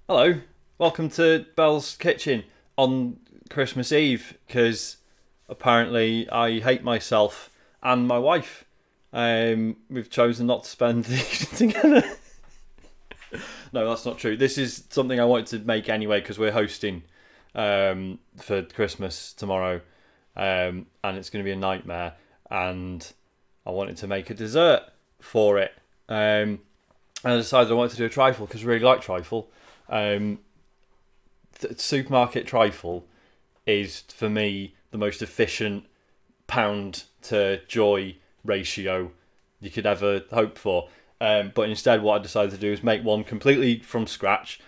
Hello, welcome to Belle's Kitchen on Christmas Eve, because apparently I hate myself and my wife. We've chosen not to spend the evening together. No, that's not true. This is something I wanted to make anyway, because we're hosting for Christmas tomorrow, and it's going to be a nightmare, and I wanted to make a dessert for it. And I decided I wanted to do a trifle because I really like trifle. Supermarket trifle is, for me, the most efficient pound to joy ratio you could ever hope for. But instead, what I decided to do is make one completely from scratch,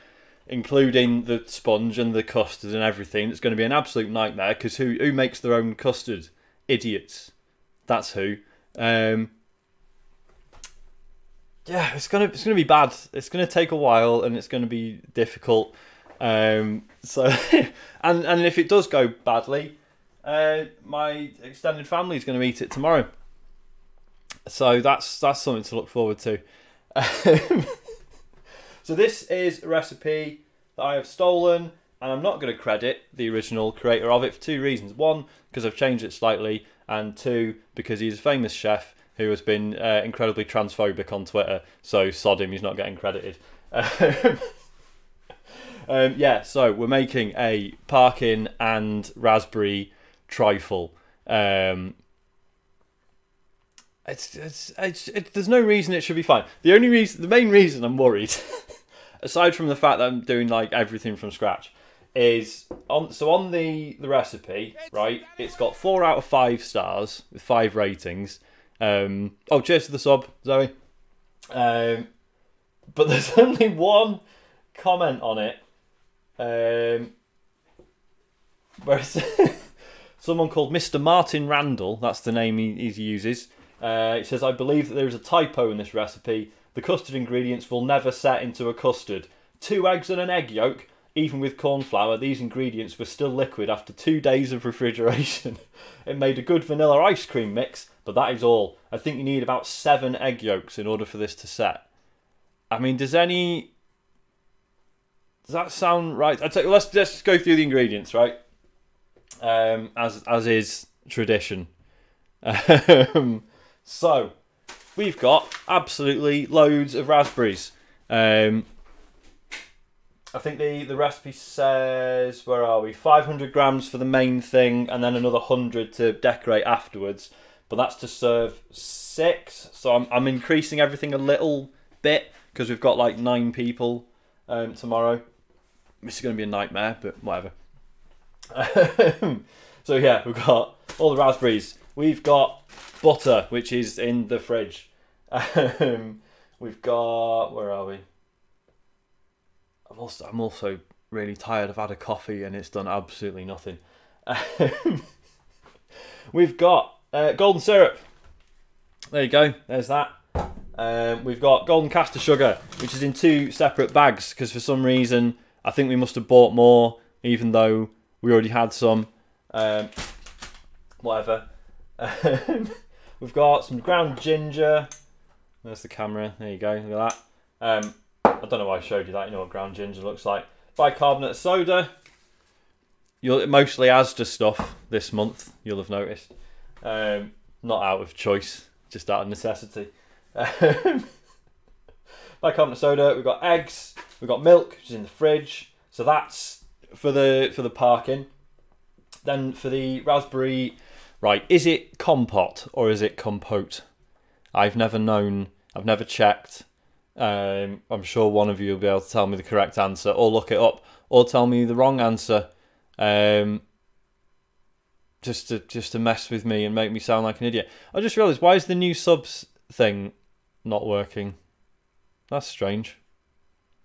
including the sponge and the custard and everything. It's going to be an absolute nightmare, because who makes their own custard? Idiots. That's who. Yeah, it's gonna be bad. It's gonna take a while, and it's gonna be difficult. So and if it does go badly, my extended family is gonna eat it tomorrow. So that's something to look forward to. So this is a recipe that I have stolen, and I'm not going to credit the original creator of it for two reasons. One, because I've changed it slightly, and two, because he's a famous chef who has been incredibly transphobic on Twitter, so sod him, he's not getting credited. Yeah, so we're making a Parkin and raspberry trifle. There's no reason it should be fine. The main reason I'm worried, aside from the fact that I'm doing like everything from scratch, is on the recipe, right? It's got 4 out of 5 stars with 5 ratings. Oh, cheers to the sub, Zoe. But there's only one comment on it, where it's someone called Mr. Martin Randall. That's the name he uses. It says, "I believe that there is a typo in this recipe. The custard ingredients will never set into a custard. 2 eggs and an egg yolk. Even with corn flour, these ingredients were still liquid after 2 days of refrigeration. It made a good vanilla ice cream mix, but that is all. I think you need about 7 egg yolks in order for this to set." I mean, does that sound right? Let's just go through the ingredients, right? As is tradition. So we've got absolutely loads of raspberries. I think the recipe says, where are we? 500 grams for the main thing, and then another 100 to decorate afterwards. But that's to serve 6. So I'm increasing everything a little bit, because we've got like 9 people tomorrow. This is going to be a nightmare, but whatever. So yeah, we've got all the raspberries. We've got butter, which is in the fridge. We've got, where are we? I'm also really tired. I've had a coffee and it's done absolutely nothing. We've got golden syrup. There you go. There's that. We've got golden caster sugar, which is in 2 separate bags, because for some reason I think we must have bought more, even though we already had some. Whatever. We've got some ground ginger. There's the camera. There you go. Look at that. I don't know why I showed you that. You know what ground ginger looks like. Bicarbonate of soda. Mostly Asda stuff this month, you'll have noticed. Not out of choice, just out of necessity. Bicarbonate of soda. We've got eggs. We've got milk, which is in the fridge. So that's for the Parkin. Then for the raspberry, right? Is it compote or is it compote? I've never known. I've never checked. I'm sure one of you will be able to tell me the correct answer, or look it up, or tell me the wrong answer, just to mess with me and make me sound like an idiot. I just realised, why is the new subs thing not working? That's strange.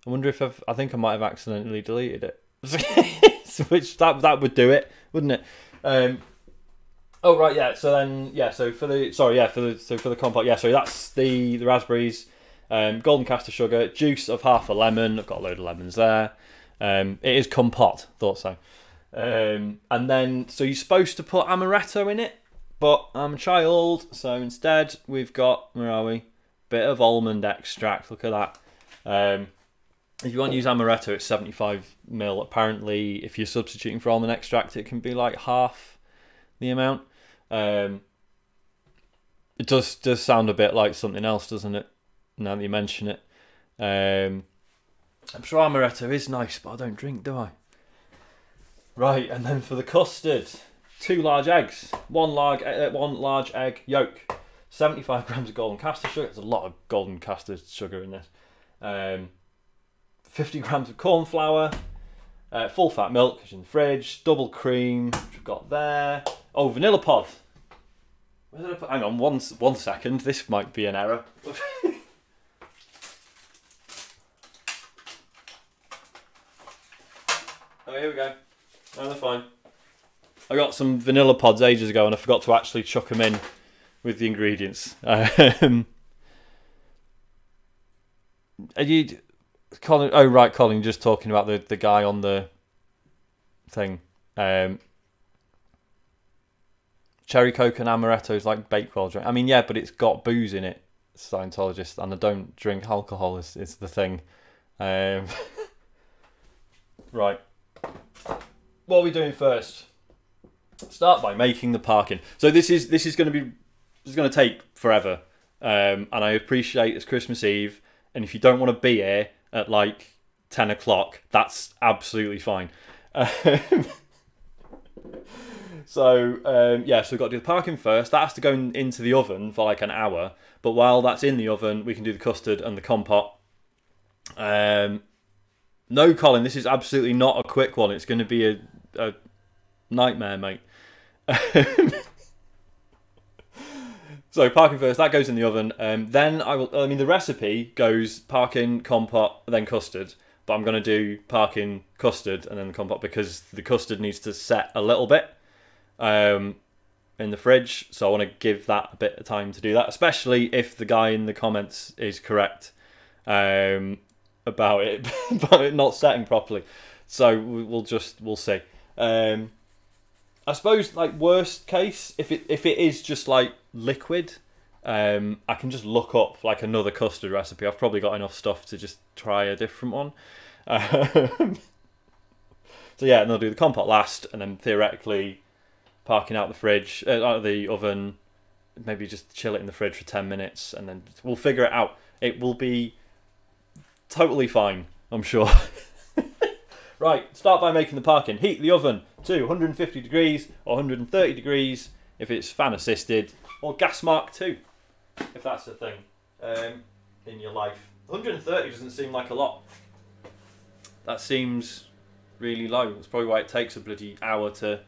I wonder if I think I might have accidentally deleted it. Which that would do it, wouldn't it? Oh right, yeah. So then, yeah. So for the compote, yeah. So that's the raspberries. Golden caster sugar, juice of half a lemon. I've got a load of lemons there. It is compote, thought so. And then, so you're supposed to put amaretto in it, but I'm a child, so instead we've got, where are we? Bit of almond extract, look at that. If you want to use amaretto, it's 75 ml. Apparently, if you're substituting for almond extract, it can be like half the amount. It does sound a bit like something else, doesn't it? Now that you mention it. I'm sure amaretto is nice, but I don't drink, do I? Right, and then for the custard, 2 large eggs, one large egg yolk, 75 grams of golden castor sugar. There's a lot of golden castor sugar in this. 50 grams of corn flour, full fat milk, which is in the fridge, double cream, which we've got there. Oh, vanilla pod. Where did I put? Hang on, one second. This might be an error. Oh, here we go. Oh, they're fine. I got some vanilla pods ages ago, and I forgot to actually chuck them in with the ingredients. Are you, Colin? Oh, right, Colin. Just talking about the guy on the thing. Cherry Coke and amaretto is like Bakewell drink. I mean, yeah, but it's got booze in it. Scientologist, and I don't drink alcohol. Is the thing. Right. What are we doing first? Start by making the Parkin. So this is going to take forever, and I appreciate it's Christmas Eve, and if you don't want to be here at like 10 o'clock, that's absolutely fine. So we've got to do the Parkin first. That has to go into the oven for like an hour, but while that's in the oven, we can do the custard and the compote. No, Colin, this is absolutely not a quick one. It's going to be a nightmare, mate. So Parkin first, that goes in the oven. Then the recipe goes Parkin, compote, then custard. But I'm going to do Parkin, custard, and then the compote because the custard needs to set a little bit in the fridge. So I want to give that a bit of time to do that, especially if the guy in the comments is correct about it not setting properly. So we'll see. I suppose like worst case, if it is just like liquid, I can just look up like another custard recipe. I've probably got enough stuff to just try a different one. So yeah, and I'll do the compote last, and then theoretically Parkin out of the oven, maybe just chill it in the fridge for 10 minutes, and then we'll figure it out. It will be totally fine, I'm sure. Right, start by making the Parkin. Heat the oven to 150 degrees or 130 degrees if it's fan assisted, or gas mark 2 if that's the thing in your life. 130 doesn't seem like a lot. That seems really low. That's probably why it takes a bloody hour to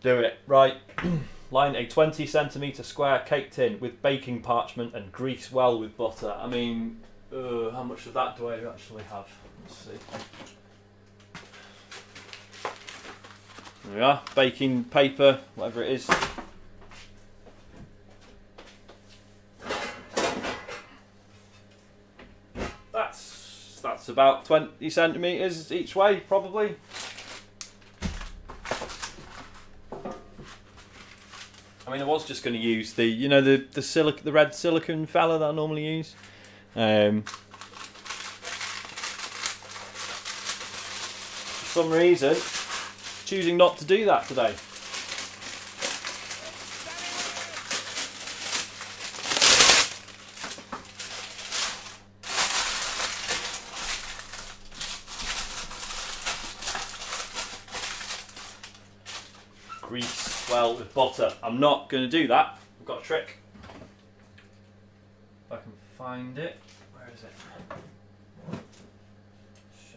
do it. Right, line a 20cm square cake tin with baking parchment and grease well with butter. I mean, how much of that do I actually have? Let's see. There we are, baking paper, whatever it is. That's about 20 centimetres each way, probably. I mean, I was just going to use the red silicone fella that I normally use. For some reason, choosing not to do that today. Grease well with butter. I'm not going to do that. I've got a trick. If I can find it. Where is it?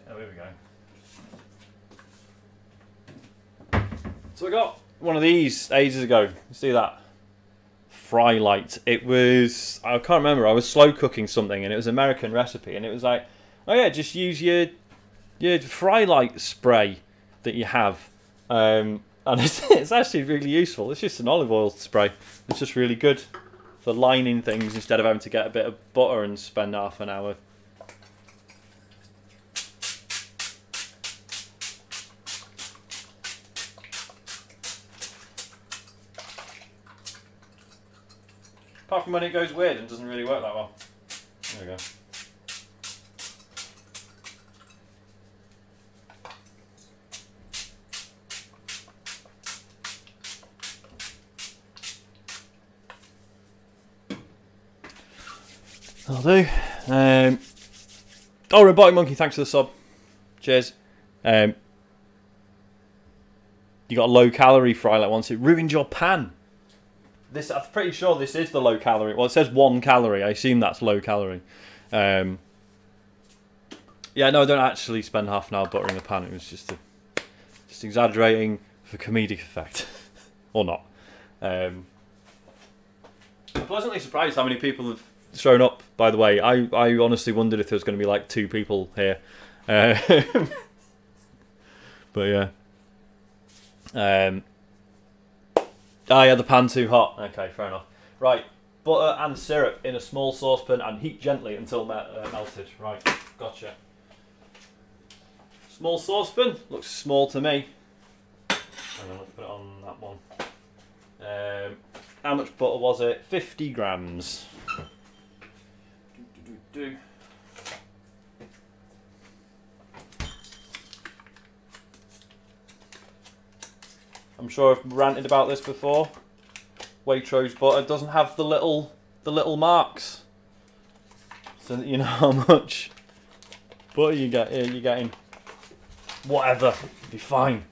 Oh, here we go. So I got one of these ages ago. You see that? Fry light. It was, I can't remember, I was slow cooking something and it was an American recipe and it was like, oh yeah, just use your fry light spray that you have. And it's actually really useful. It's just an olive oil spray. It's just really good for lining things instead of having to get a bit of butter and spend half an hour. Apart from when it goes weird and doesn't really work that well. There we go. I'll do. Oh, Robotic Monkey, thanks for the sub. Cheers. You got a low calorie fry like once. It ruined your pan. This, I'm pretty sure this is the low calorie. Well, it says 1 calorie. I assume that's low calorie. Yeah, no, I don't actually spend half an hour buttering the pan. It was just exaggerating for comedic effect, or not. I'm pleasantly surprised how many people have shown up. By the way, I honestly wondered if there was going to be like 2 people here, but yeah. Ah, yeah, the pan too hot. Okay, fair enough. Right, butter and syrup in a small saucepan and heat gently until melted. Right, gotcha. Small saucepan, looks small to me. Hang on, let's put it on that one. How much butter was it? 50 grams. I'm sure I've ranted about this before. Waitrose butter doesn't have the little marks, so that you know how much butter you get. Here, you're getting whatever. It'll be fine.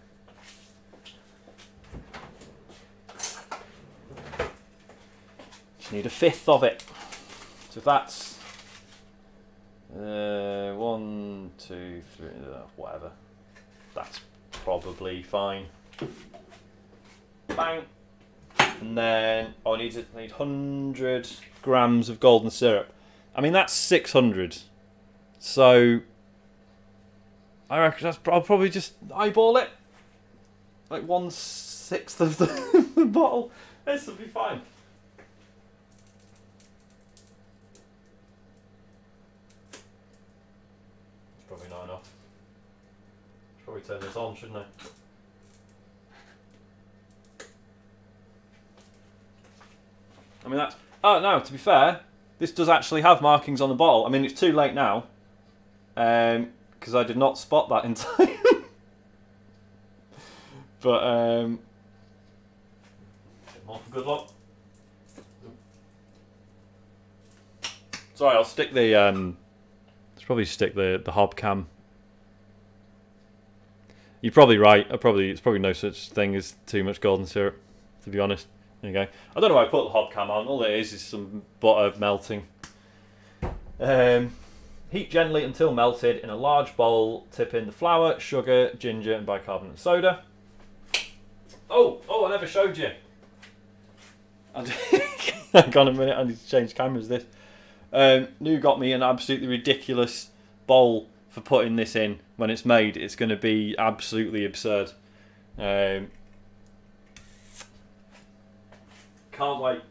Just need 1/5 of it. So that's 1, 2, 3, whatever. That's probably fine. Bang. And then I need 100 grams of golden syrup. I mean, that's 600. So I reckon I'll probably just eyeball it. Like 1/6 of the bottle. This will be fine. It's probably not enough. Should probably turn this on, shouldn't I? I mean, that's... Oh, no, to be fair, this does actually have markings on the bottle. I mean, it's too late now, because I did not spot that in time. But, more for good luck. Sorry, I'll stick the, let's probably stick the hob cam. You're probably right. It's probably no such thing as too much golden syrup, to be honest. There you go. I don't know why I put the hob cam on. All it is some butter melting. Heat gently until melted in a large bowl. Tip in the flour, sugar, ginger, and bicarbonate soda. Oh, I never showed you. Hang on a minute. I need to change cameras. This. New got me an absolutely ridiculous bowl for putting this in when it's made. It's going to be absolutely absurd. Can't wait.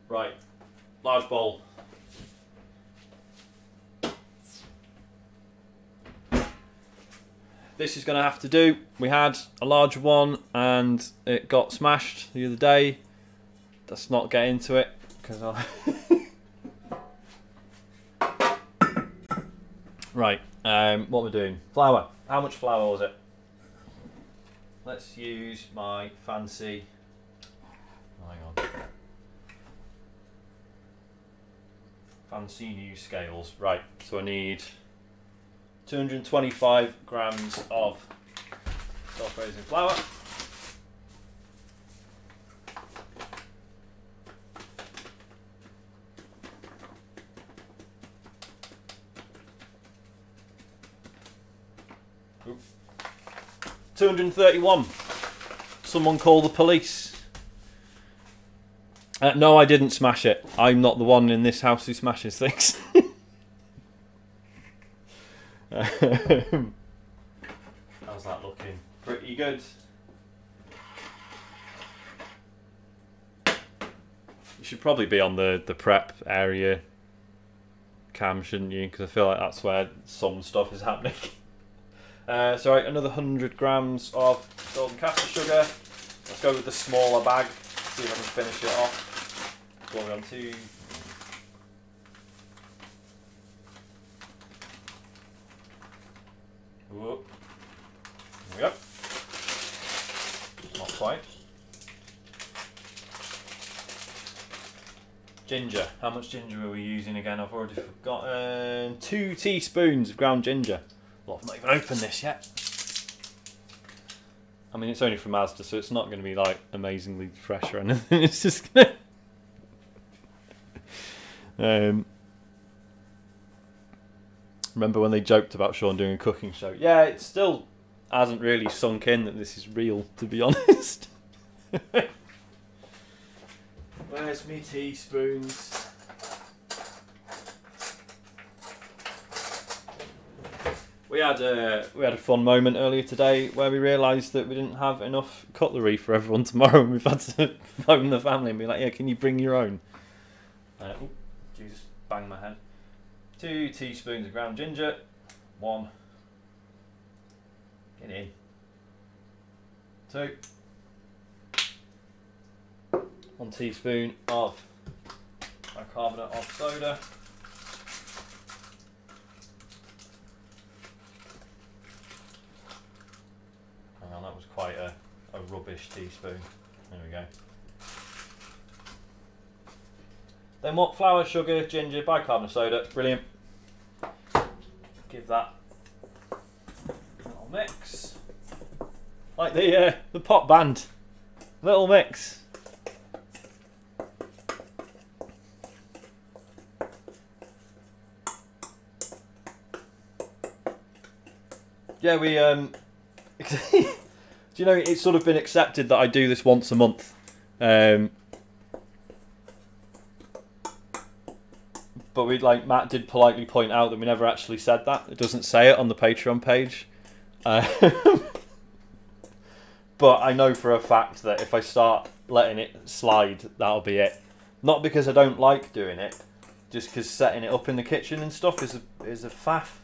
Right, large bowl. This is going to have to do. We had a large one and it got smashed the other day. Let's not get into it because I'll... Right, what we're doing. Flour. How much flour was it? Let's use my fancy... Hang on. Fancy new scales. Right, so I need 225 grams of self-raising flour. Oop. 231. Someone call the police. No, I didn't smash it. I'm not the one in this house who smashes things. How's that looking? Pretty good. You should probably be on the prep area cam, shouldn't you? Because I feel like that's where some stuff is happening. So right, another 100 grams of golden caster sugar. Let's go with the smaller bag. See if I can finish it off. What are we on to? Whoop. There we go. Not quite. Ginger. How much ginger are we using again? I've already forgotten. 2 teaspoons of ground ginger. Well, I've not even opened this yet. I mean, it's only from Asda, so it's not going to be like amazingly fresh or anything. It's just going to... Remember when they joked about Sean doing a cooking show? Yeah, it still hasn't really sunk in that this is real, to be honest. Where's me teaspoons? We had a fun moment earlier today where we realised that we didn't have enough cutlery for everyone tomorrow, and we've had to phone the family and be like, "Yeah, can you bring your own?" Oh, Jesus, bang my head. 2 teaspoons of ground ginger. 1. Get in. 2. 1 teaspoon of bicarbonate of soda. Hang on, that was quite a rubbish teaspoon. There we go. Then what? Flour, sugar, ginger, bicarbonate soda. Brilliant. Give that a little mix. Like the pop band. Little mix. Yeah, we do you know, it's sort of been accepted that I do this once a month. But Matt did politely point out that we never actually said that. It doesn't say it on the Patreon page. But I know for a fact that if I start letting it slide, that'll be it. Not because I don't like doing it, just because setting it up in the kitchen and stuff is a faff.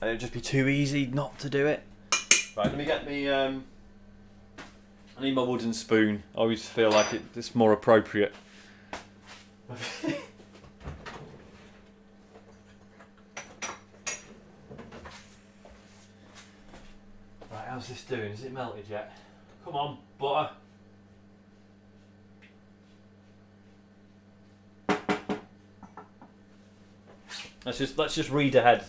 And it'd just be too easy not to do it. Right, let me get me... I need my wooden spoon. I always feel like it's more appropriate. Right, how's this doing? Is it melted yet? Come on, butter. Let's just read ahead.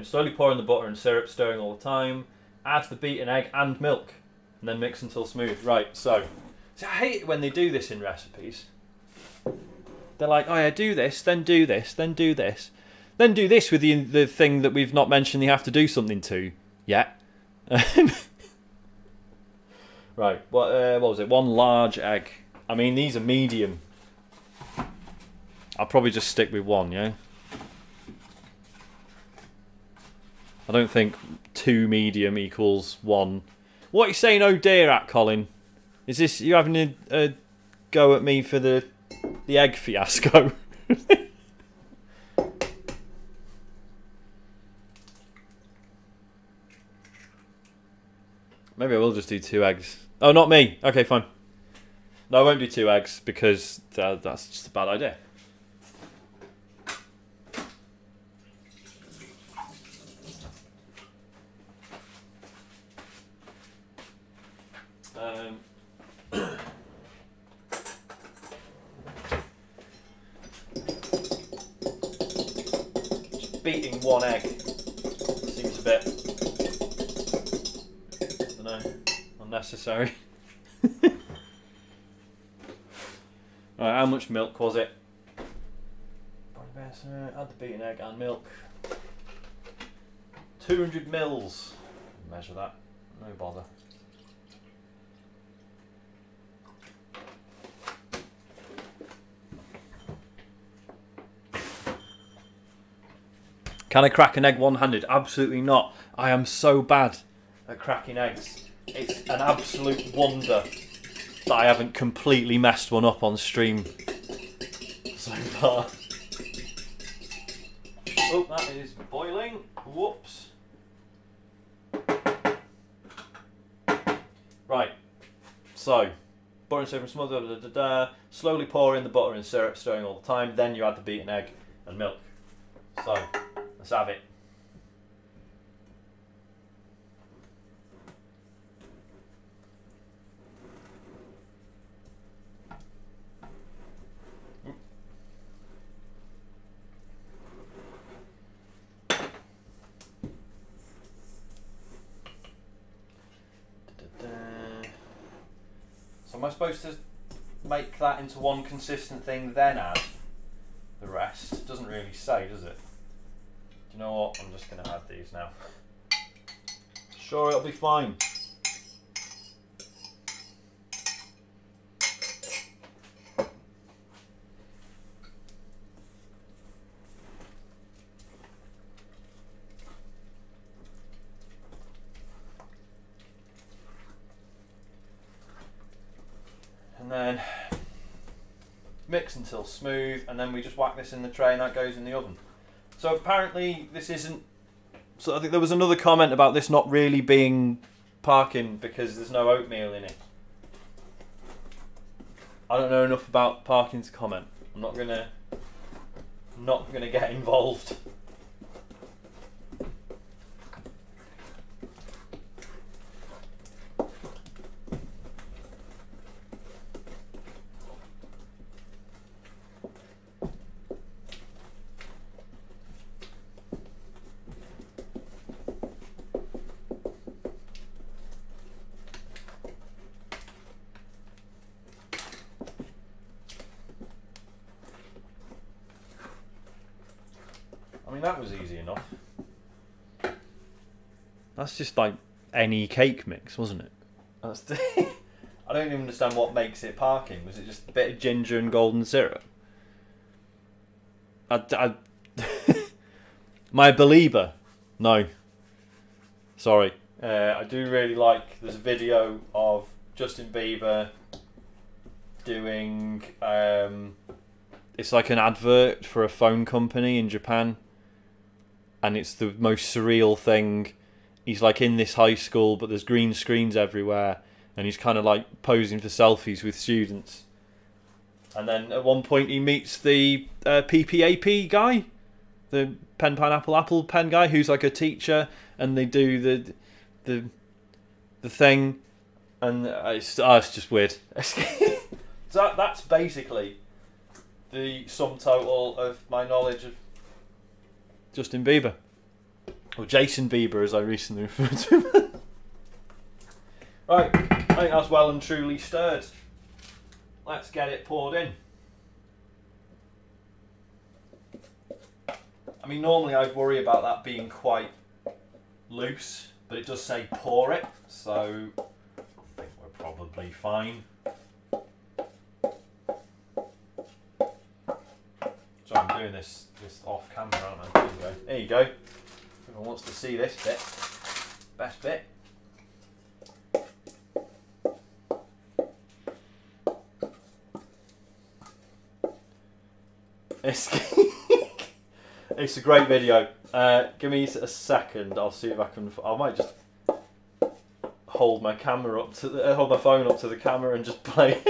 Slowly pour in the butter and syrup, stirring all the time. Add the beaten egg and milk, and then mix until smooth. Right, so I hate it when they do this in recipes. They're like, oh yeah, do this, then do this, then do this. Then do this with the thing that we've not mentioned you have to do something to yet. Right, what was it? 1 large egg. I mean, these are medium. I'll probably just stick with 1, yeah? I don't think 2 medium equals 1. What are you saying oh dear at, Colin? Is this you having a go at me for the egg fiasco? Maybe I will just do 2 eggs. Oh, not me. Okay, fine. No, I won't do 2 eggs because that's just a bad idea. Beating 1 egg seems a bit, I don't know, unnecessary. Right, how much milk was it? Add the beaten egg and milk. 200 mils. Measure that. No bother. Can I crack an egg one-handed? Absolutely not. I am so bad at cracking eggs. It's an absolute wonder that I haven't completely messed one up on stream so far. Oh, that is boiling. Whoops. Right. So, butter and syrup and smother. Slowly pour in the butter and syrup, stirring all the time. Then you add the beaten egg and milk. So, let's have it. So am I supposed to make that into one consistent thing, then add the rest? It doesn't really say, does it? Do you know what? I'm just going to add these now. Sure, it'll be fine. And then mix until smooth, and then we just whack this in the tray and that goes in the oven. So apparently this isn't... So I think there was another comment about this not really being Parkin because there's no oatmeal in it. I don't know enough about Parkin's comment. I'm not gonna get involved. I mean, that was easy enough. That's just like any cake mix, wasn't it? That's I don't even understand what makes it Parkin. Was it just a bit of ginger and golden syrup? My believer? No. Sorry. I do really like... There's a video of Justin Bieber doing... it's like an advert for a phone company in Japan. And it's the most surreal thing. He's like in this high school, but there's green screens everywhere. And he's kind of like posing for selfies with students. And then at one point he meets the PPAP guy. The pen, pineapple, apple pen guy, who's like a teacher. And they do the thing. And it's just weird. So that's basically the sum total of my knowledge of Justin Bieber. Or Jason Bieber, as I recently referred to him. Right, I think that's well and truly stirred. Let's get it poured in. I mean, normally I'd worry about that being quite loose, but it does say pour it, so I think we're probably fine. So I'm doing this off camera, aren't I? There you go. Everyone wants to see this bit. Best bit. It's a great video. Give me a second. I'll see if I can. I might just hold my camera up to hold my phone up to the camera and just play.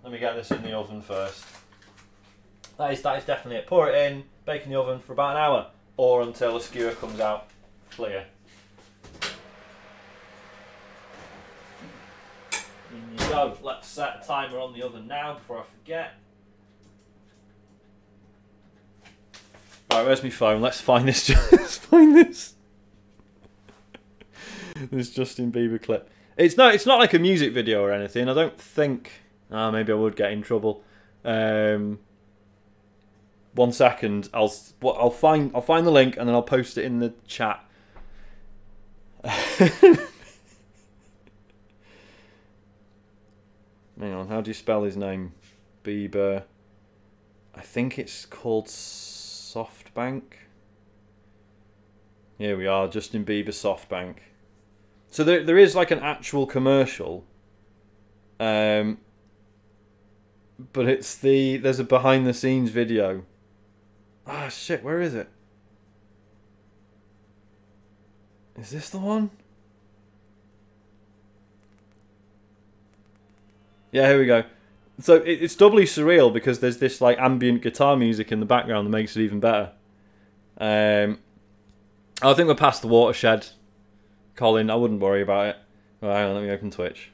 Let me get this in the oven first. That is definitely it. Pour it in, bake in the oven for about an hour, or until the skewer comes out clear. In you go. Let's set a timer on the oven now before I forget. Right, where's my phone? Let's find this. Let's find this. This Justin Bieber clip. It's not like a music video or anything. I don't think. Maybe I would get in trouble. 1 second. I'll find the link and then I'll post it in the chat. Hang on. How do you spell his name? Bieber. I think it's called SoftBank. Here we are. Justin Bieber SoftBank. So there is like an actual commercial. But there's a behind the scenes video. Ah, shit, where is it? Is this the one? Yeah, here we go. So it's doubly surreal because there's this like ambient guitar music in the background that makes it even better. I think we're past the watershed, Colin. I wouldn't worry about it. Well, hang on, let me open Twitch.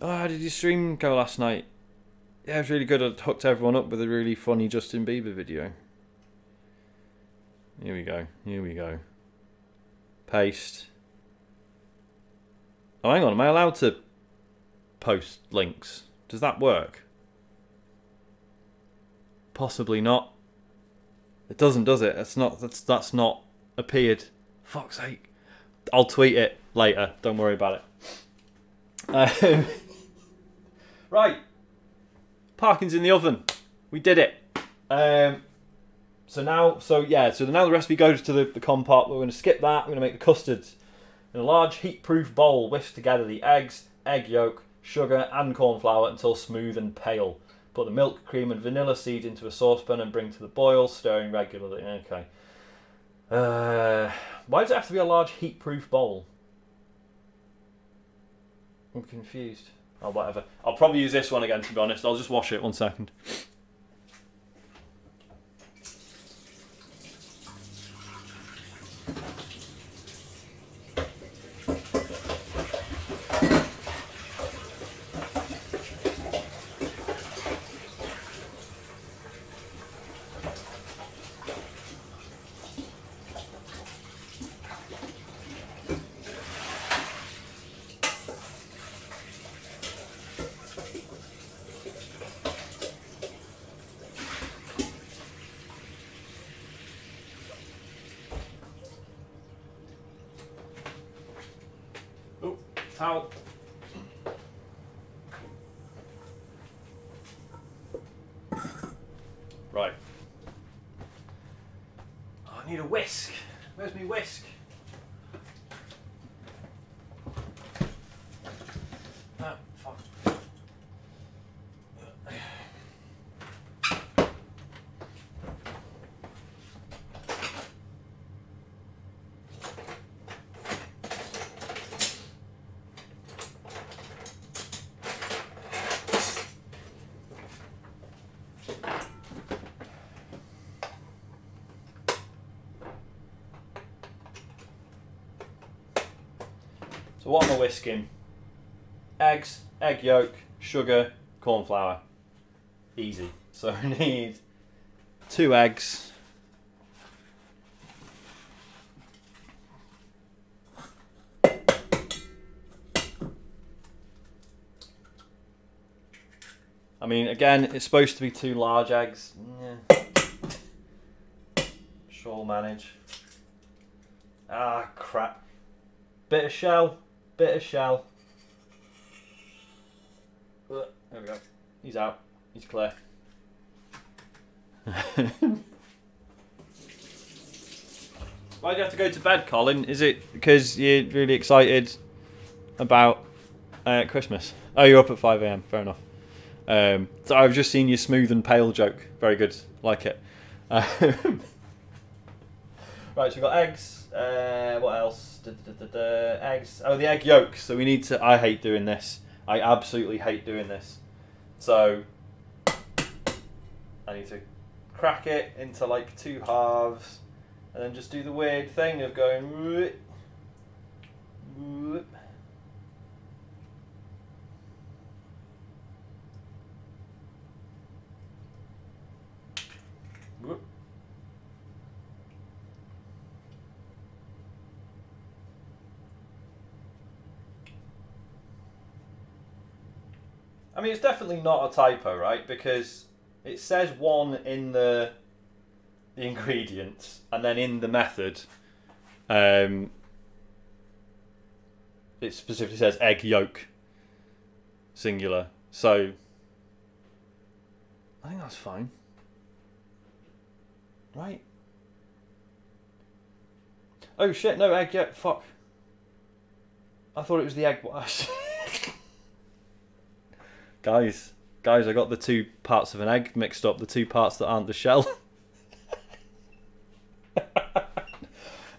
Oh, how did your stream go last night? Yeah, it was really good. I hooked everyone up with a really funny Justin Bieber video. Here we go. Here we go. Paste. Oh, hang on. Am I allowed to post links? Does that work? Possibly not. It doesn't, does it? That's not appeared. Fuck's sake. I'll tweet it later. Don't worry about it. Right. Parkin's in the oven. We did it. So now the recipe goes to the compot. We're going to skip that. We're going to make the custards. In a large heat-proof bowl, whisk together the eggs, egg yolk, sugar and corn flour until smooth and pale. Put the milk, cream and vanilla seeds into a saucepan and bring to the boil, stirring regularly. Okay. Why does it have to be a large heat-proof bowl? I'm confused. Oh, whatever. I'll probably use this one again, to be honest. I'll just wash it. 1 second. Towel. Right. Oh, I need a whisk. Where's my whisk? Ah, fuck. So what am I whisking? Eggs, egg yolk, sugar, corn flour. Easy. So I need 2 eggs. I mean, again, it's supposed to be 2 large eggs. Yeah. Sure, I'll manage. Ah, crap. Bit of shell. Bit of shell. There we go. He's out. He's clear. Why do you have to go to bed, Colin? Is it because you're really excited about Christmas? Oh, you're up at 5 AM. Fair enough. So I've just seen your smooth and pale joke. Very good. Like it. Right, so we've got eggs. What else? Eggs. Oh, the egg yolk. So we need to... I hate doing this. I absolutely hate doing this. So I need to crack it into like 2 halves and then just do the weird thing of going... Whoop, whoop. Whoop. I mean, it's definitely not a typo, right? Because it says 1 in the ingredients, and then in the method, it specifically says egg yolk, singular. So I think that's fine, right? Oh shit! No egg yolk. Fuck. I thought it was the egg wash. Guys, I got the 2 parts of an egg mixed up, the 2 parts that aren't the shell.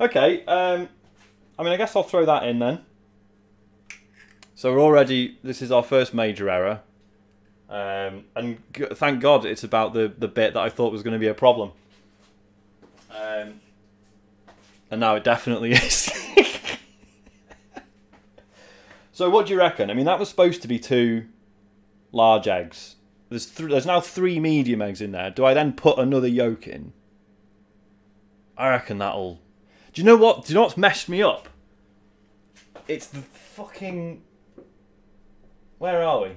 Okay, I mean, I guess I'll throw that in then. So we're already, this is our first major error. And thank God it's about the bit that I thought was going to be a problem. And now it definitely is. So what do you reckon? I mean, that was supposed to be 2... large eggs. There's now 3 medium eggs in there. Do I then put another yolk in? I reckon that'll... Do you know what? Do you know what's messed me up? It's the fucking... Where are we?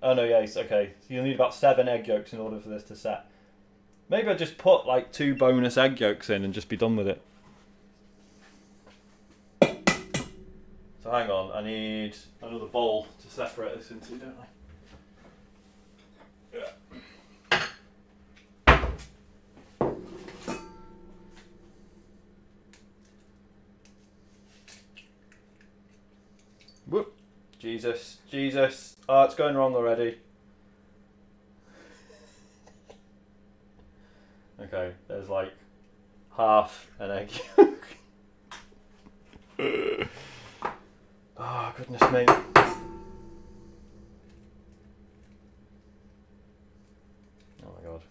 Oh no, yes, okay. So you'll need about 7 egg yolks in order for this to set. Maybe I just put like 2 bonus egg yolks in and just be done with it. So hang on, I need another bowl to separate this into, don't I? Whoop. Jesus, Jesus. Oh, it's going wrong already. Okay, there's like half an egg yolk. Oh, goodness me. Oh my god.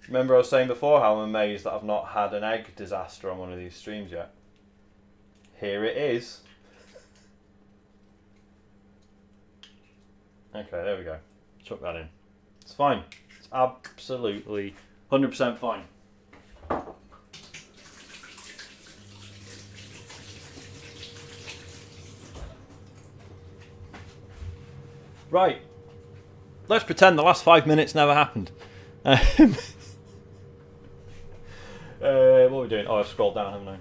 Remember I was saying before how I'm amazed that I've not had an egg disaster on one of these streams yet. Here it is. Okay, there we go. Chuck that in. It's fine. It's absolutely 100% fine. Right. Let's pretend the last 5 minutes never happened. What are we doing? Oh, I've scrolled down, haven't I?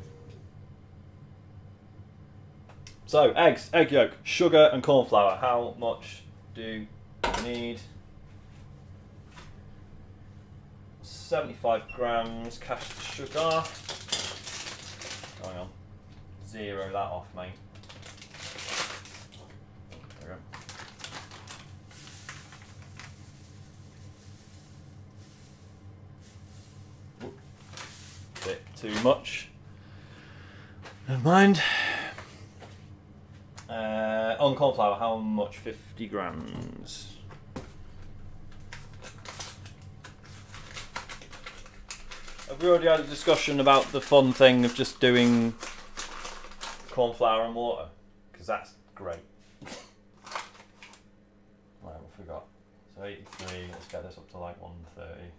So, eggs, egg yolk, sugar and corn flour. How much do you need? 75 grams cast sugar. Hang on. Zero that off, mate. There we go. Bit too much. Never mind. On corn flour, how much? 50 grams. Have we already had a discussion about the fun thing of just doing corn flour and water? Because that's great. Right, what have we got? So 83, let's get this up to like 130.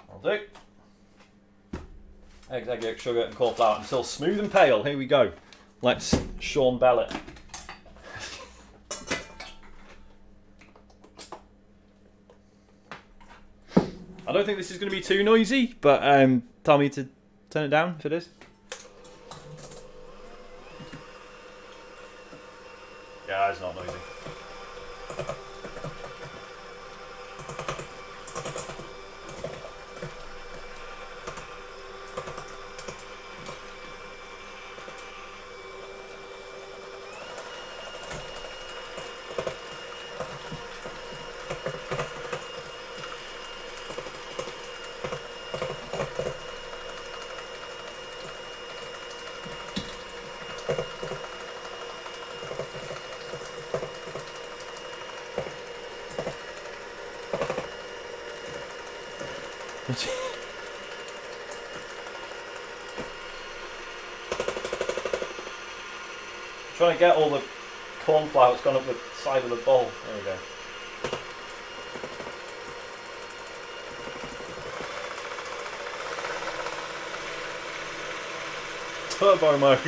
I'll do. Eggs, egg yolk, sugar and corn flour until smooth and pale. Here we go. Let's Sean Bell it. I don't think this is going to be too noisy, but tell me to turn it down if it is. Yeah, it's not noisy. Trying to get all the corn flour that's gone up the side of the bowl. There we go. Turbo mode.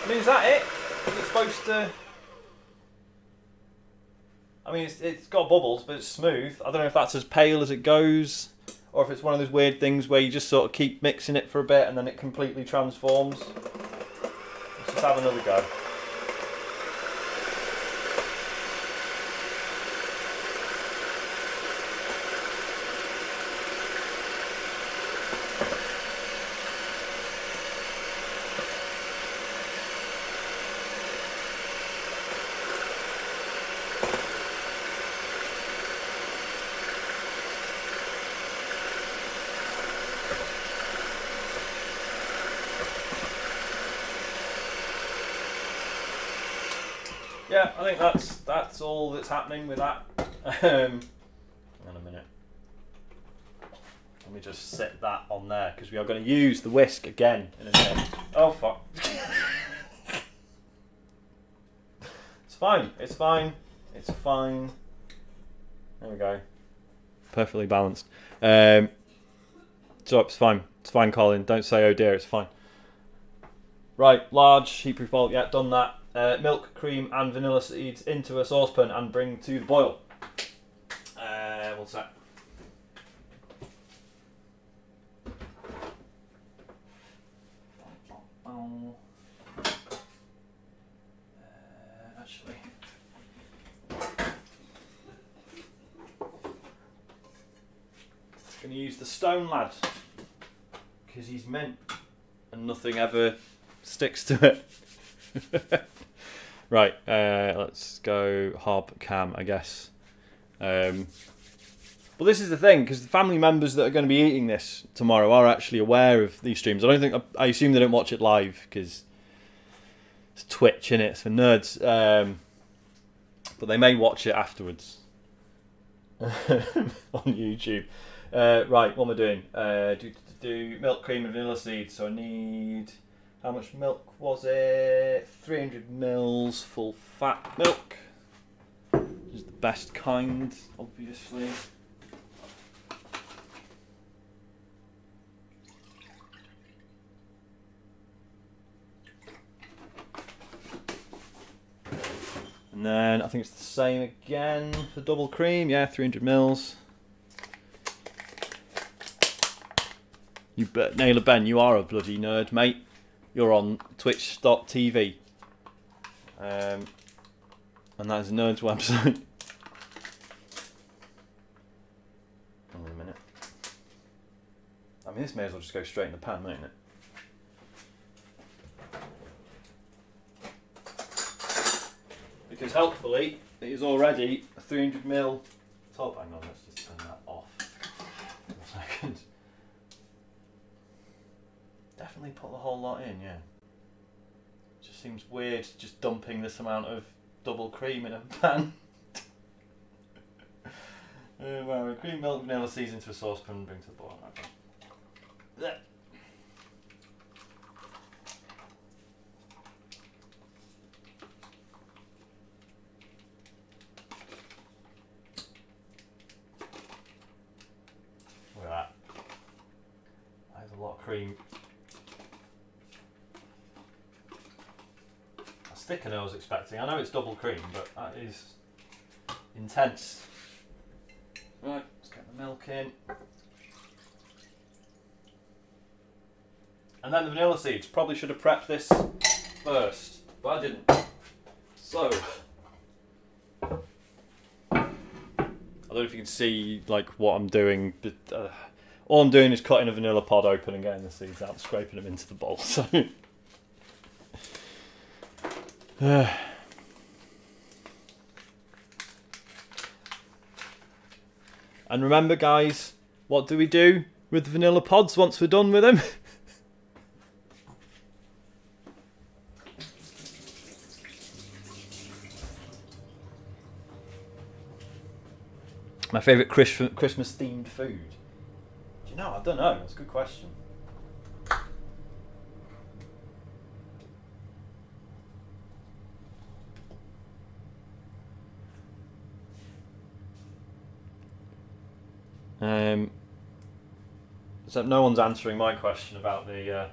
I mean, is that it? Is it supposed to... I mean, it's got bubbles, but it's smooth. I don't know if that's as pale as it goes, or if it's one of those weird things where you just sort of keep mixing it for a bit and then it completely transforms. Let's just have another go. yeah, I think that's all that's happening with that. Hang on a minute. Let me just set that on there because we are going to use the whisk again in a minute. Oh fuck! It's fine. It's fine. It's fine. There we go. Perfectly balanced. So it's fine. It's fine, Colin. Don't say oh dear. It's fine. Right, large heat-proof bowl. Yeah, done that. Milk, cream, and vanilla seeds into a saucepan and bring to the boil. One sec. Actually, going to use the stone lad because he's mint and nothing ever sticks to it. Right, let's go hob cam, I guess. Well, this is the thing, because the family members that are going to be eating this tomorrow are actually aware of these streams. I assume they don't watch it live because it's Twitch, innit? It's for nerds. But they may watch it afterwards on YouTube. Right, what am I doing? Do milk, cream, and vanilla seeds. So I need. How much milk was it? 300 mils full fat milk. Which is the best kind, obviously. And then I think it's the same again for double cream. Yeah, 300 mils. You Naylor Ben, you are a bloody nerd, mate. You're on twitch.tv. And that is a nerd's website. Hold on a minute. I mean, this may as well just go straight in the pan, mightn't it? Because helpfully, it is already a 300ml top. Hang on, let's just turn that off for a second. Definitely put the whole lot in, yeah. Just seems weird just dumping this amount of double cream in a pan. Well, cream, milk, vanilla seeds into a saucepan and bring to the boil. Okay. There. Look at that. That's a lot of cream. That's thicker than I was expecting. I know it's double cream, but that is intense. Right, let's get the milk in. And then the vanilla seeds. Probably should have prepped this first, but I didn't. So, I don't know if you can see like what I'm doing, but all I'm doing is cutting a vanilla pod open and getting the seeds out, scraping them into the bowl. So, and remember, guys, what do we do with the vanilla pods once we're done with them? My favourite Christmas themed food? Do you know? I don't know. That's a good question. So no one's answering my question about the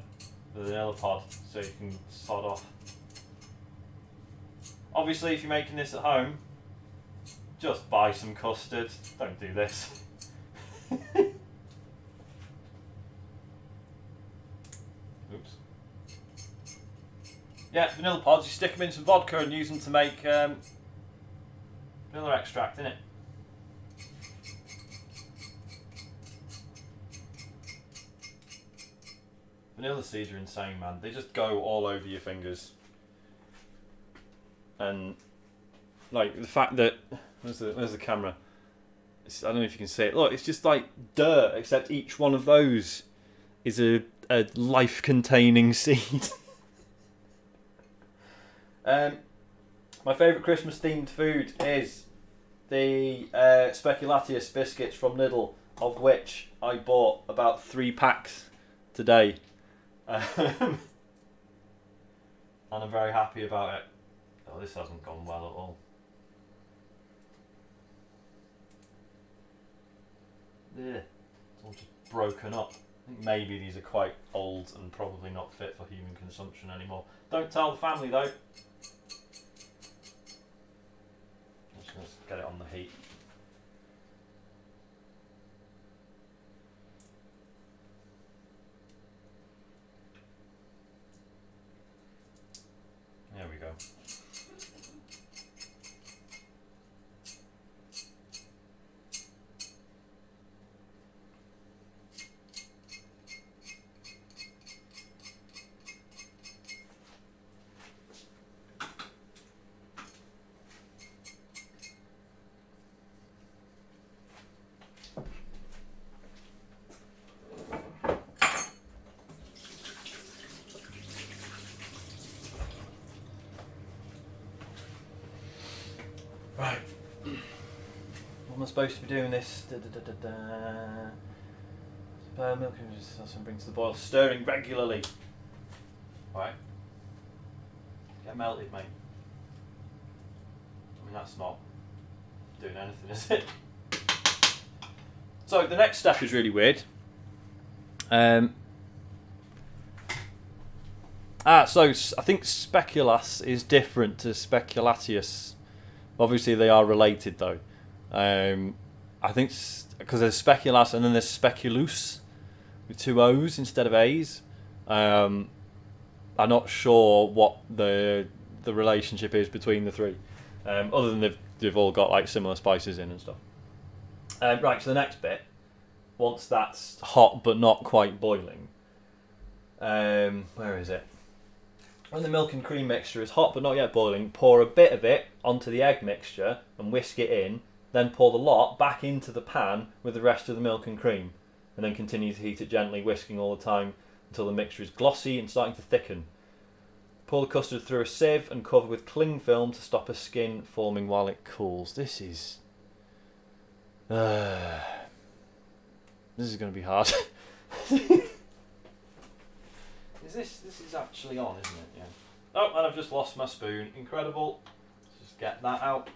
vanilla pod, so you can sod off. Obviously, if you're making this at home, just buy some custard. Don't do this. Oops. Yeah, vanilla pods, you stick them in some vodka and use them to make vanilla extract, innit? Vanilla seeds are insane, man. They just go all over your fingers. And like the fact that where's the camera? I don't know if you can see it. Look, it's just like dirt, except each one of those is a life-containing seed. My My favourite Christmas themed food is the Speculatius biscuits from Lidl, of which I bought about 3 packs today. And I'm very happy about it. Oh, this hasn't gone well at all. Yeah, it's all just broken up. I think maybe these are quite old and probably not fit for human consumption anymore. Don't tell the family though. Let's get it on the heat. There we go. Right. What am I supposed to be doing this? Spare milk and just bring to the boil. Stirring regularly. Right. Get melted, mate. I mean, that's not doing anything, is it? So the next step is really weird. So I think Speculas is different to Speculatius. Obviously, they are related, though. I think because there's Speculas and then there's Speculus with 2 O's instead of A's. I'm not sure what the relationship is between the 3, other than they've all got like similar spices in and stuff. Right, so the next bit, once that's hot but not quite boiling, where is it? When the milk and cream mixture is hot but not yet boiling, pour a bit of it onto the egg mixture and whisk it in, then pour the lot back into the pan with the rest of the milk and cream, and then continue to heat it gently, whisking all the time until the mixture is glossy and starting to thicken. Pour the custard through a sieve and cover with cling film to stop a skin forming while it cools. This is going to be hard. This is actually on, isn't it? Yeah. Oh, and I've just lost my spoon. Incredible. Let's just get that out.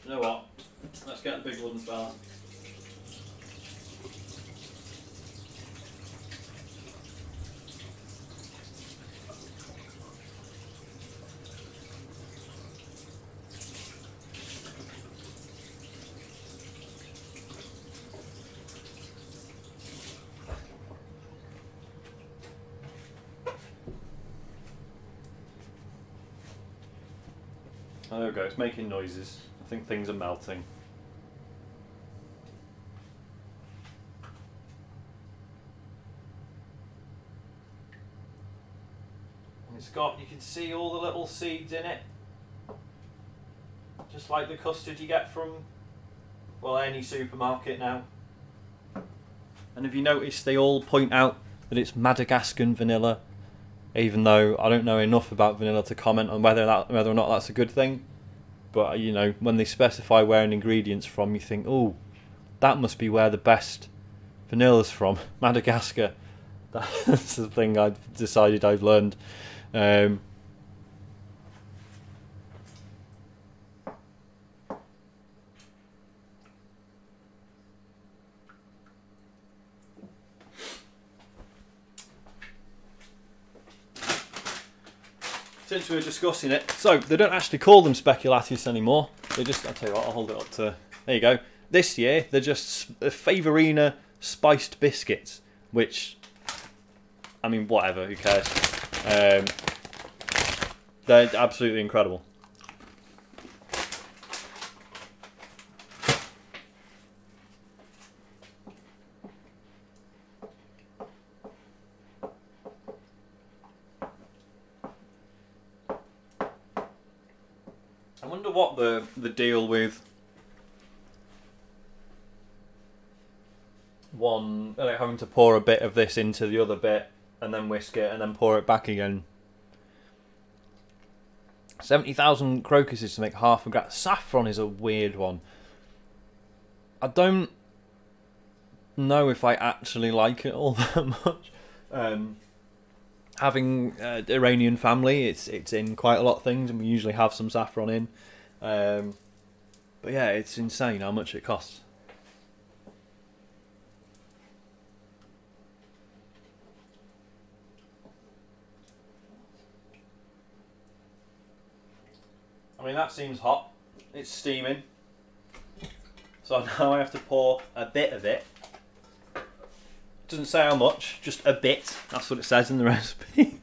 You know what? Let's get a big wooden spoon. Oh, there we go, it's making noises. I think things are melting. And it's got, you can see all the little seeds in it. Just like the custard you get from, well, any supermarket now. And if you notice, they all point out that it's Madagascan vanilla, even though I don't know enough about vanilla to comment on whether or not that's a good thing. But you know, when they specify where an ingredient's from, you think, oh, that must be where the best vanilla's from, Madagascar. That's the thing I've decided I've learned. Since we were discussing it, so they don't actually call them Speculatius anymore. They just, I'll tell you what, I'll hold it up to, there you go. This year, they're just Favorina spiced biscuits, which, I mean, whatever, who cares? They're absolutely incredible. I wonder what the deal with one, like having to pour a bit of this into the other bit and then whisk it and then pour it back again. 70,000 crocuses to make half a gram. Saffron is a weird one. I don't know if I actually like it all that much. Having Iranian family, it's in quite a lot of things, and we usually have some saffron in. But yeah, it's insane how much it costs. I mean, that seems hot. It's steaming. So now I have to pour a bit of it. Doesn't say how much, just a bit. That's what it says in the recipe.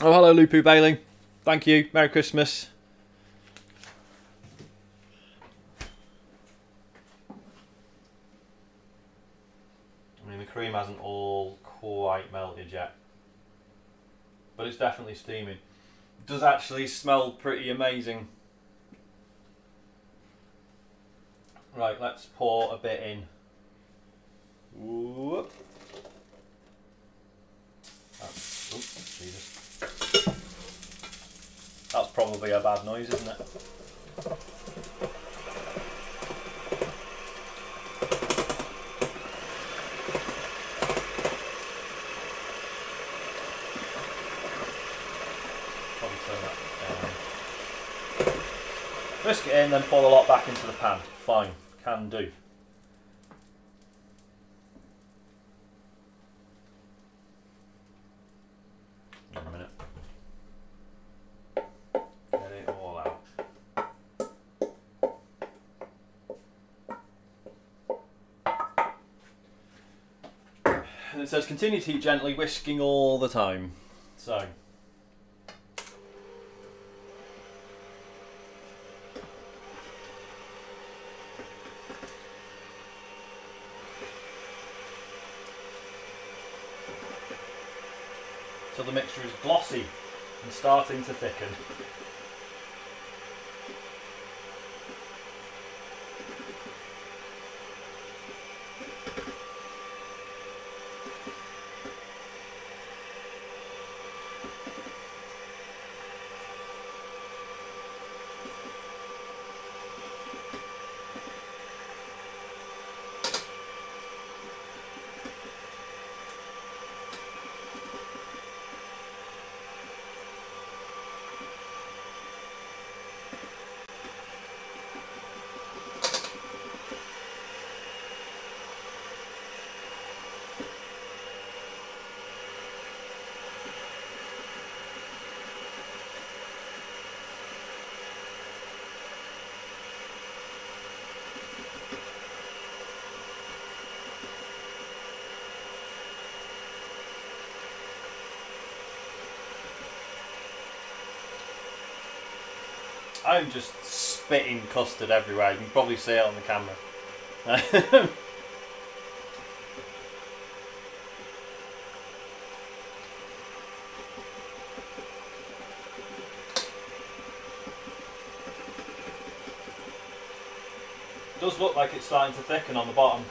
Oh, hello, Lupu Bailey. Thank you. Merry Christmas. I mean, the cream hasn't all quite melted yet, but it's definitely steaming. It does actually smell pretty amazing. Right, let's pour a bit in. Whoop. Oops, Jesus. That's probably a bad noise, isn't it? Probably turn that down. Whisk it in, then pour the lot back into the pan. Fine, can do. In a minute. Get it all out. And it says continue to heat gently, whisking all the time. So. So the mixture is glossy and starting to thicken. I'm just spitting custard everywhere. You can probably see it on the camera. It does look like it's starting to thicken on the bottom.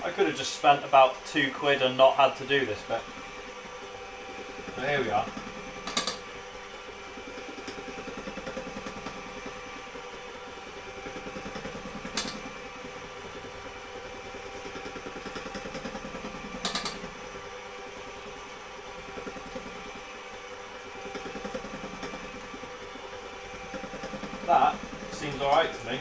I could have just spent about £2 and not had to do this bit. But here we are. That seems alright to me.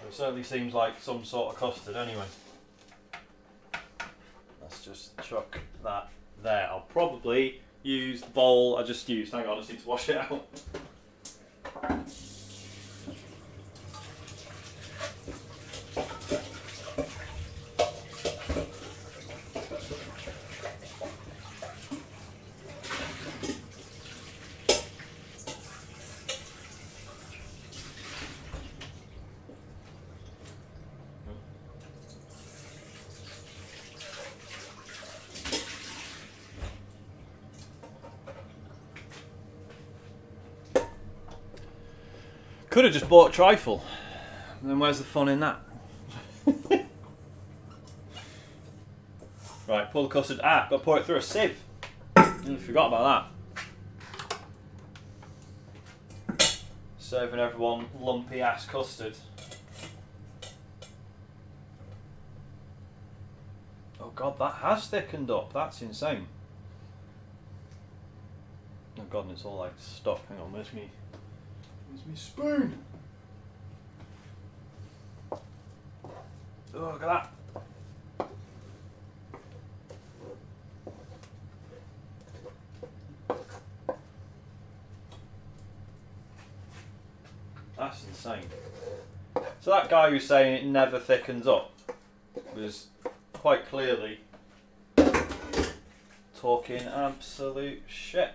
It certainly seems like some sort of custard anyway. just chuck that there. I'll probably use the bowl I just used. Hang on, I just need to wash it out. Could have just bought Trifle. Then where's the fun in that? Right, pour the custard. Got to pour it through a sieve. I forgot about that. Serving everyone lumpy ass custard. Oh god, that has thickened up. That's insane. Oh god, and it's all like stuck. Hang on, where's me spoon? Oh, look at that. That's insane. So that guy who's saying it never thickens up was quite clearly talking absolute shit.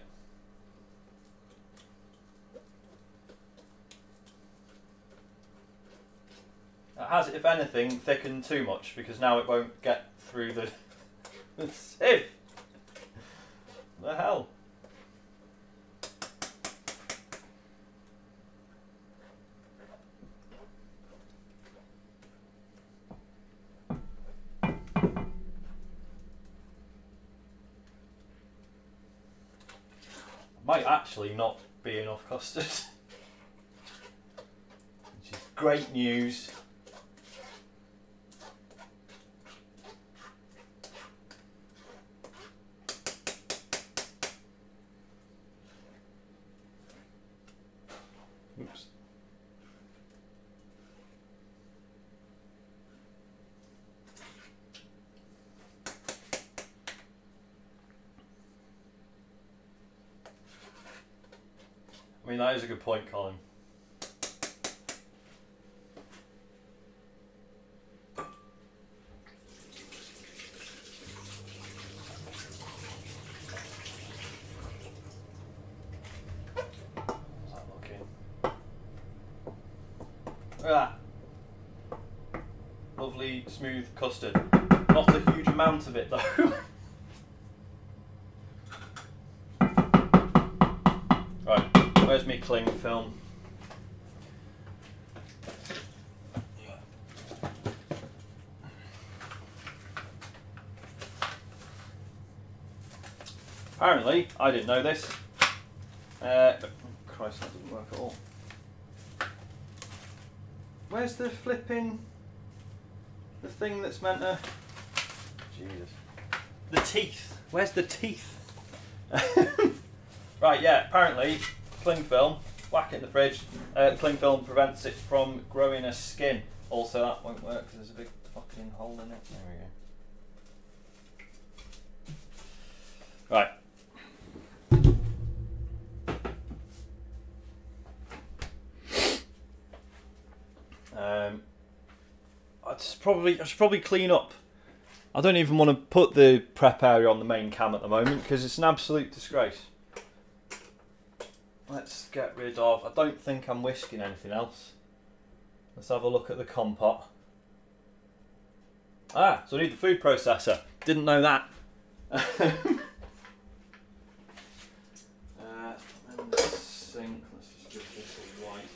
It has, if anything, thickened too much because now it won't get through the sieve. The hell? Might actually not be enough custard, which is great news. Oops. I mean, that is a good point, Colin. How's that looking? Look at that. Lovely, smooth custard. Not a huge amount of it, though. Right, where's my cling film? Apparently, I didn't know this. Christ, that doesn't work at all. Where's the flipping... the thing that's meant to... Jesus. The teeth. Where's the teeth? Right, yeah, apparently, cling film, whack it in the fridge. Cling film prevents it from growing a skin. Also, that won't work because there's a big fucking hole in it. There we go. Right. I should probably clean up. I don't even want to put the prep area on the main cam at the moment because it's an absolute disgrace. Let's get rid of... I don't think I'm whisking anything else. Let's have a look at the compot. Ah, so I need the food processor. Didn't know that. And the sink. Let's just give this a wipe.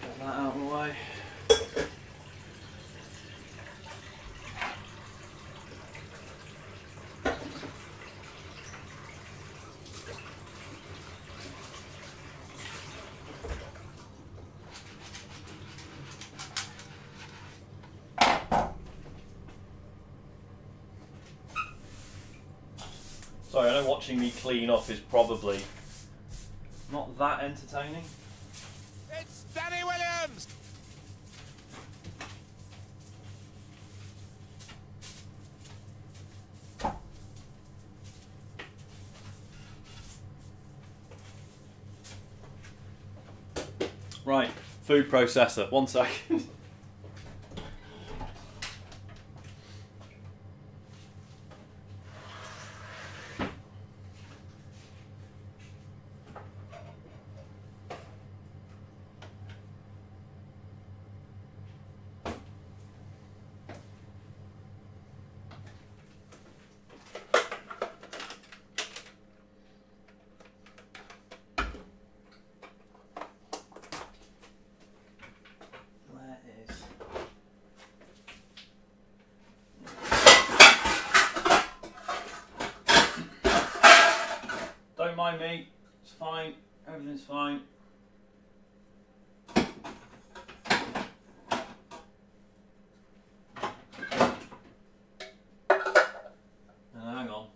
Get that out of the way. Sorry, I know watching me clean up is probably not that entertaining. It's Danny Williams! Right, food processor, 1 second. Don't mind me, it's fine, everything's fine. Hang on.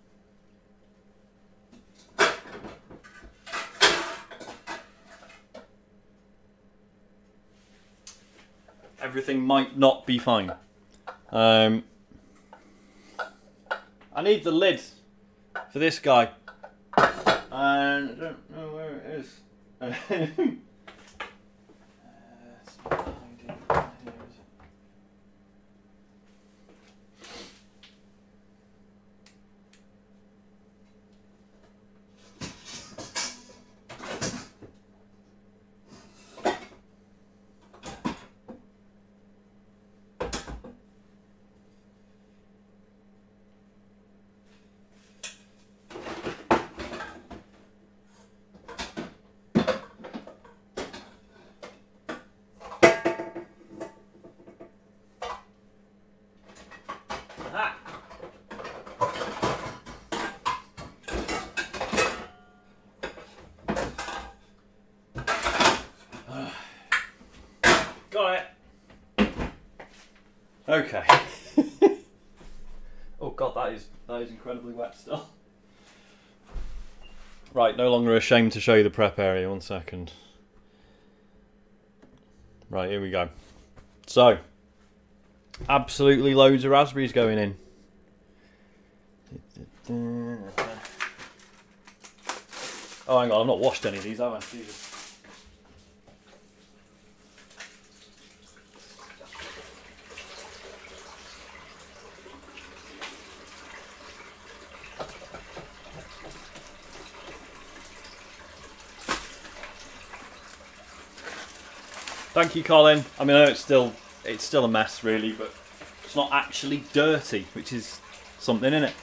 Everything might not be fine. I need the lid for this guy. And I don't know where it is. Got it. Okay. Oh god, that is incredibly wet still. Right, no longer ashamed to show you the prep area. 1 second. Right, here we go. So, absolutely loads of raspberries going in. Oh, hang on, I've not washed any of these, have I? Jesus. Thank you, Colin. I mean, I know it's still a mess, really, but it's not actually dirty, which is something, isn't it?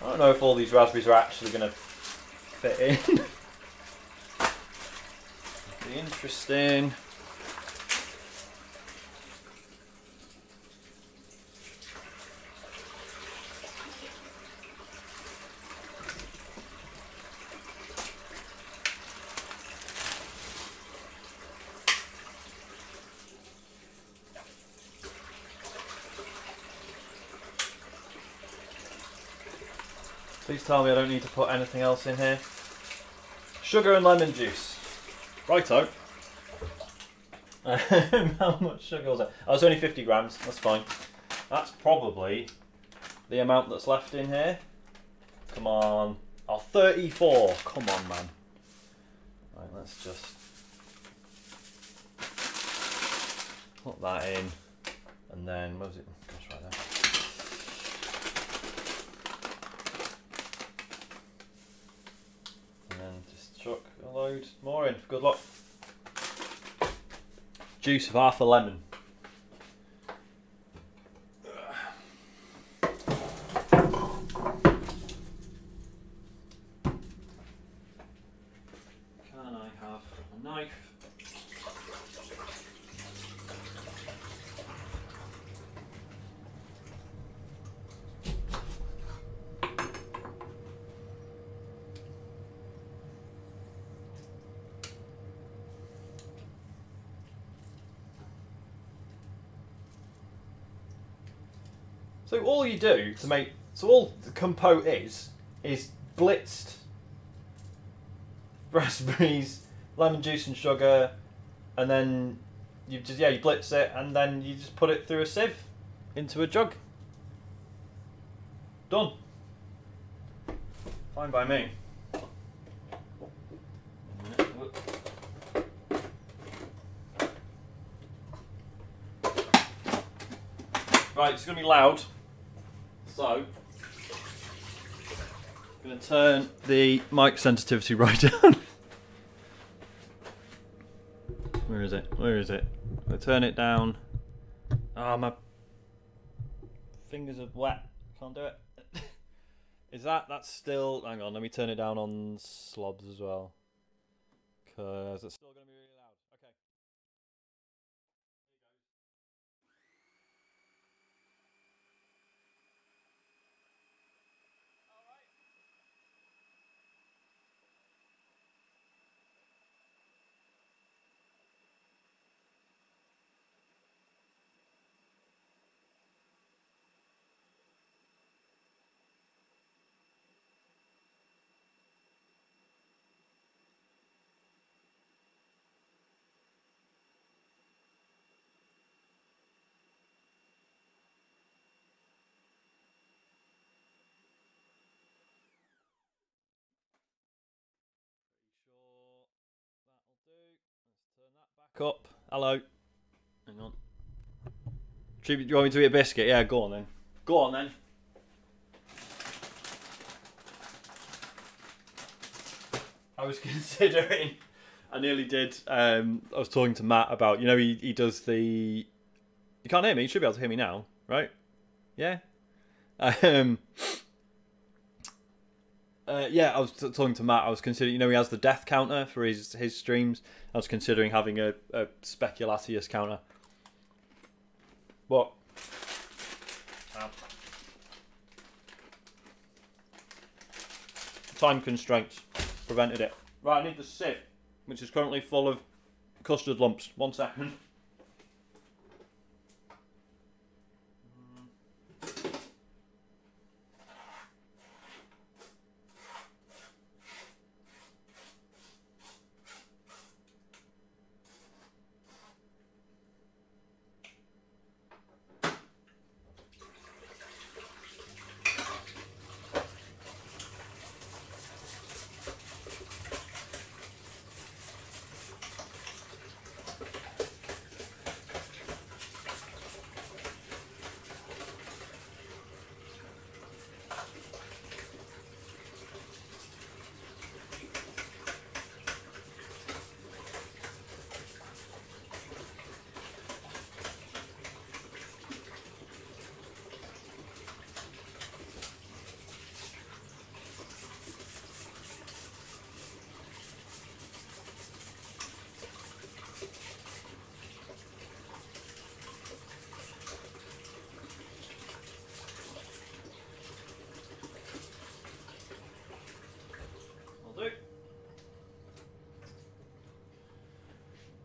I don't know if all these raspberries are actually going to fit in. Be interesting. Please tell me I don't need to put anything else in here. Sugar and lemon juice. Righto. How much sugar was that? Oh, it's only 50 grams, that's fine. That's probably the amount that's left in here. Come on. Oh, 34. Come on, man. Right, let's just put that in. And then, what was it? Gosh, right there. And then just chuck a load more in for good luck. Juice of half a lemon. So all you do to make... So all the compote is blitzed raspberries, lemon juice and sugar, and then you just, you blitz it, and then you just put it through a sieve into a jug. Done. Fine by me. Right, it's going to be loud, so I'm going to turn the mic sensitivity right down. Where is it? Where is it? I turn it down. Ah, my fingers are wet. Can't do it. Is that's still... Hang on, let me turn it down on slobs as well. Because it's still going to be really loud. Okay. Up. Hello. Hang on. Do you want me to eat a biscuit? Yeah, go on then. Go on then. I was considering... I nearly did. I was talking to Matt about... You know, he does the... You can't hear me. You should be able to hear me now, right? Yeah? Yeah, I was talking to Matt. I was considering, you know, he has the death counter for his streams. I was considering having a Speculatius counter. But time constraints prevented it. Right, I need the sieve, which is currently full of custard lumps. 1 second.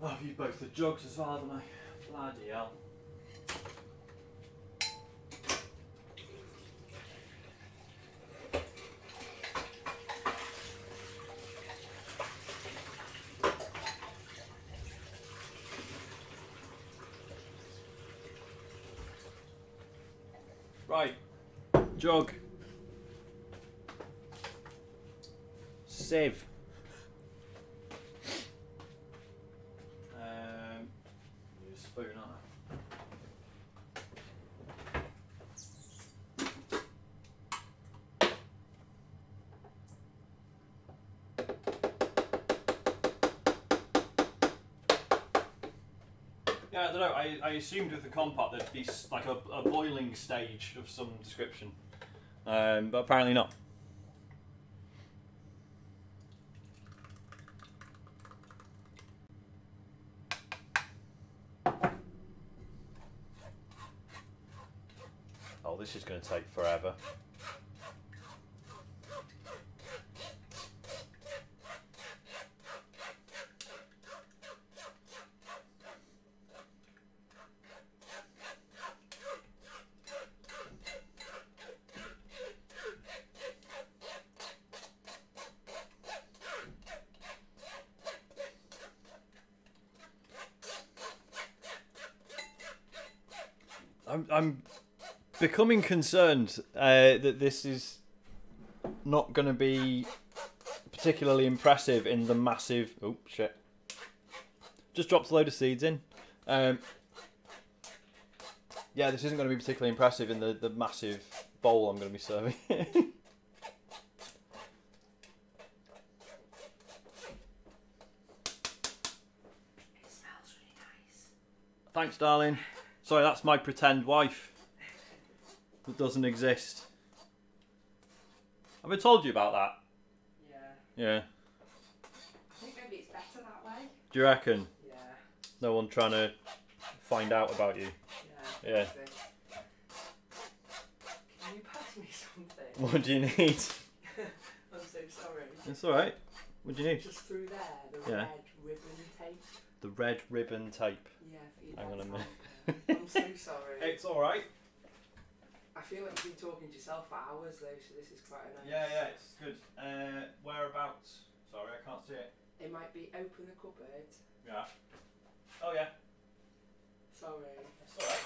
Oh, I've used both the jugs as well, haven't I? Bloody hell. Right, jug, sieve. Spoon, aren't Yeah, I don't know. I assumed with the compote there'd be like a boiling stage of some description, but apparently not. Oh, this is going to take forever. I'm becoming concerned that this is not going to be particularly impressive in the massive... Oh, shit. Just dropped a load of seeds in. Yeah, this isn't going to be particularly impressive in the massive bowl I'm going to be serving. It smells really nice. Thanks, darling. Sorry, that's my pretend wife that doesn't exist. Have I told you about that? Yeah. Yeah. I think maybe it's better that way. Do you reckon? Yeah. No one trying to find out about you? Yeah. Can you pass me something? What do you need? I'm so sorry. It's alright. What do you need? Just through there, the Yeah. red ribbon tape. The red ribbon tape. Yeah, for your Hang on a dad's minute. helper. I'm so sorry. It's alright. I feel like you've been talking to yourself for hours though, so this is quite a nice... Yeah, it's good. Whereabouts? Sorry, I can't see it. It might be open the cupboard. Yeah. Oh yeah. Sorry. It's alright.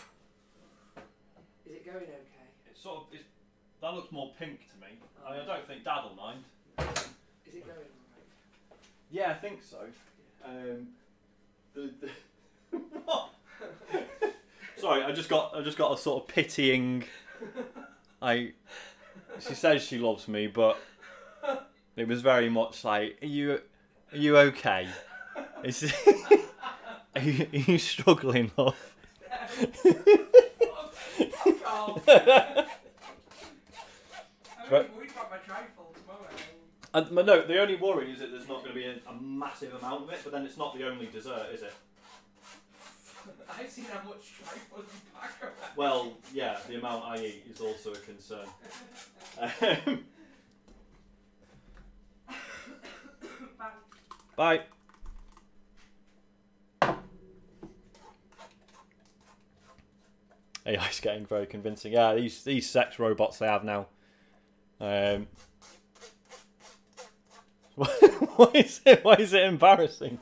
Is it going okay? It's sort of... that looks more pink to me. I mean, I don't think Dad will mind. Is it going alright? Yeah, I think so. Yeah. What? Sorry, I just got a sort of pitying. She says she loves me, but it was very much like, are you okay? Are you struggling, love? I'm really worried about my trifle tomorrow. No, the only worry is that there's not going to be a massive amount of it, but then it's not the only dessert, is it? I've seen how much trifle you pack around. Well, yeah, the amount I eat is also a concern. Bye. AI's getting very convincing. Yeah, these sex robots they have now. Why is it embarrassing?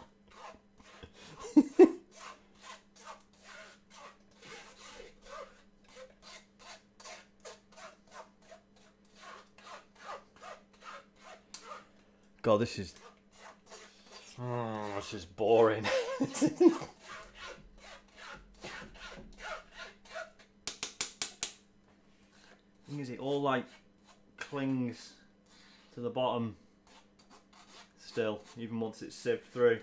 God, this is boring. Thing is, it all like clings to the bottom still, even once it's sieved through.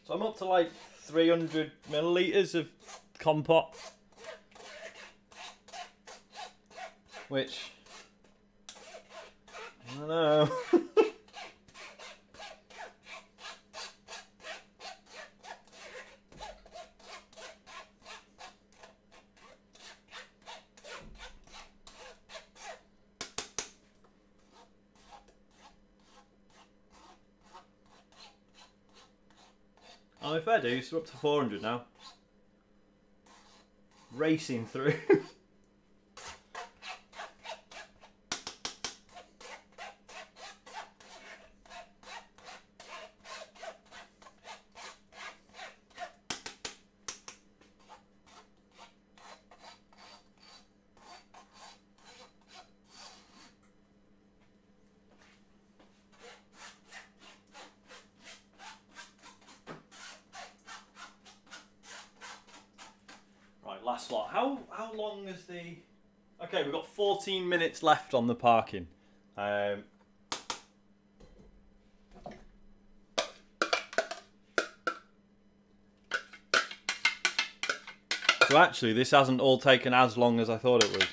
So I'm up to like 300 millilitres of compote, which, I don't know. Oh, if I do, so we're up to 400 now. Racing through. Last lot. How long is the... Okay, we've got 14 minutes left on the Parkin. So actually, this hasn't all taken as long as I thought it would.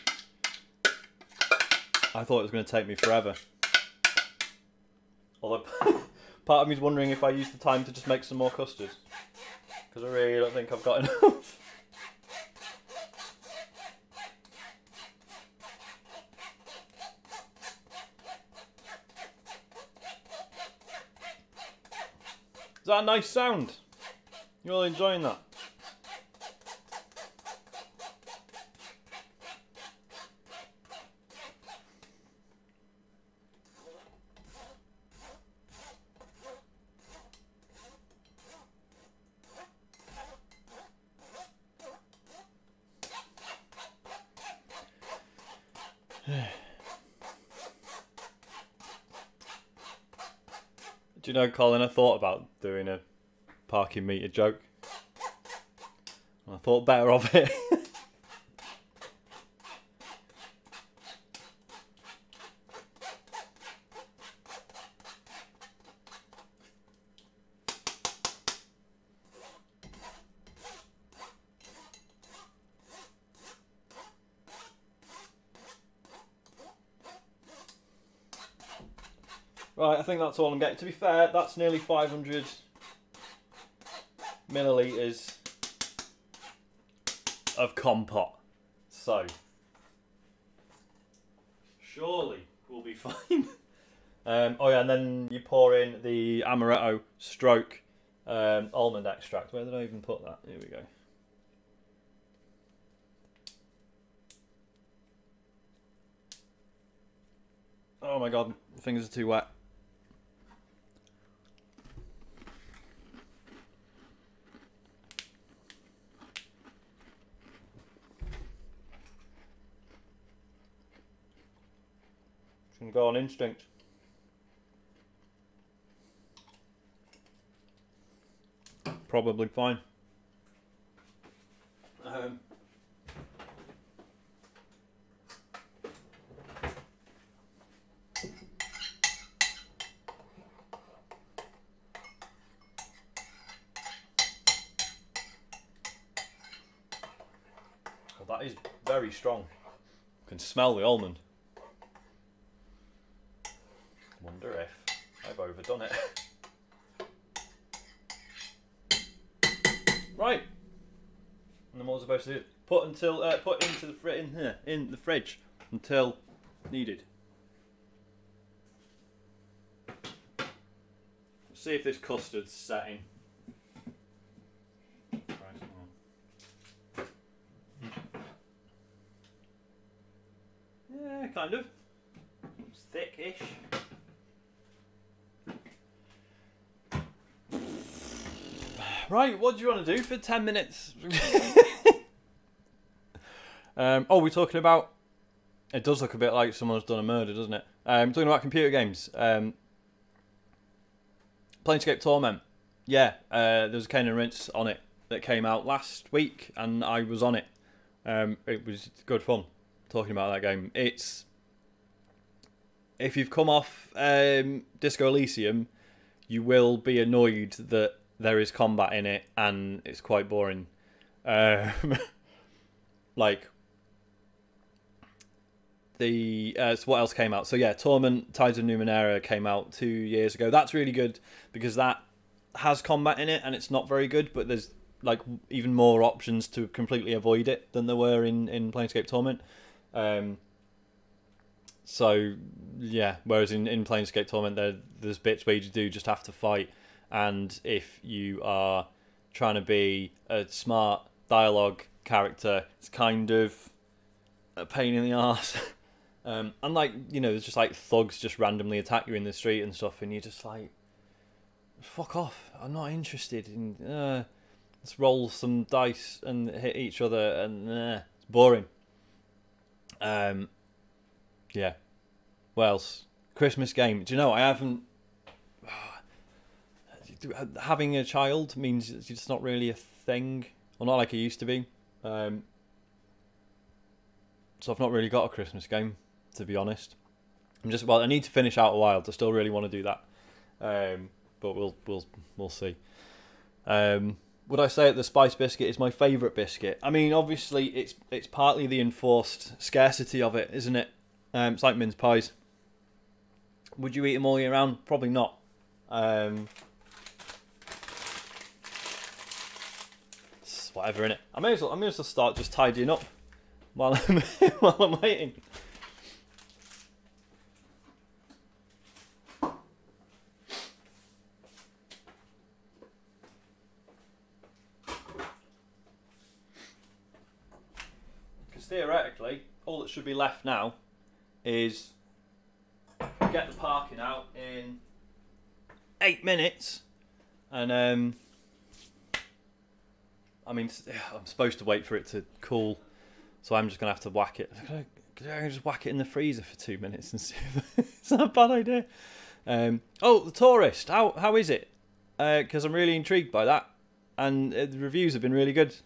I thought it was going to take me forever. Although, part of me is wondering if I use the time to just make some more custards. Because I really don't think I've got enough. Is that a nice sound? You all enjoying that? Do you know, Colin, I thought about doing a Parkin meter joke. I thought better of it. Right, I think that's all I'm getting. To be fair, that's nearly 500 millilitres of compote. So, surely we'll be fine. Oh yeah, and then you pour in the amaretto stroke almond extract. Where did I even put that? Here we go. Oh my god, my fingers are too wet. Just gonna go on instinct. Probably fine. Well, that is very strong. You can smell the almond. Wonder if I've overdone it. Right. And then what was I supposed to do? Put into the in the fridge until needed. Let's see if this custard's setting. Yeah, kind of. It's thick-ish. Right, what do you want to do for 10 minutes? Oh, we're talking about... It does look a bit like someone's done a murder, doesn't it? Talking about computer games. Planescape Torment. Yeah, there was a Cane and Rinse on it that came out last week, and I was on it. It was good fun talking about that game. It's... If you've come off Disco Elysium, you will be annoyed that there is combat in it, and it's quite boring. Like, so what else came out? So yeah, Torment Tides of Numenera came out 2 years ago. That's really good because that has combat in it, and it's not very good, but there's like even more options to completely avoid it than there were in Planescape Torment. So yeah, whereas in Planescape Torment there's bits where you do just have to fight, and if you are trying to be a smart dialogue character, it's kind of a pain in the arse. And like, you know, there's just like thugs just randomly attack you in the street and stuff, and you're just like, fuck off, I'm not interested in let's roll some dice and hit each other, and it's boring. Yeah. What else? Christmas game. Do you know, I haven't... Having a child means it's just not really a thing. Well, not like it used to be. So I've not really got a Christmas game, to be honest. I need to finish Outer Wilds. I still really want to do that. But we'll see. Would I say that the spice biscuit is my favourite biscuit? I mean, obviously, it's partly the enforced scarcity of it, isn't it? It's like mince pies. Would you eat them all year round? Probably not. It's whatever, innit? I may as well start just tidying up while I'm waiting. Because theoretically, all that should be left now is get the Parkin out in 8 minutes, and I mean, I'm supposed to wait for it to cool, so I'm just gonna have to whack it. Could I just whack it in the freezer for 2 minutes and see if it's not a bad idea? Oh, the Tourist. How is it? Because I'm really intrigued by that, and the reviews have been really good,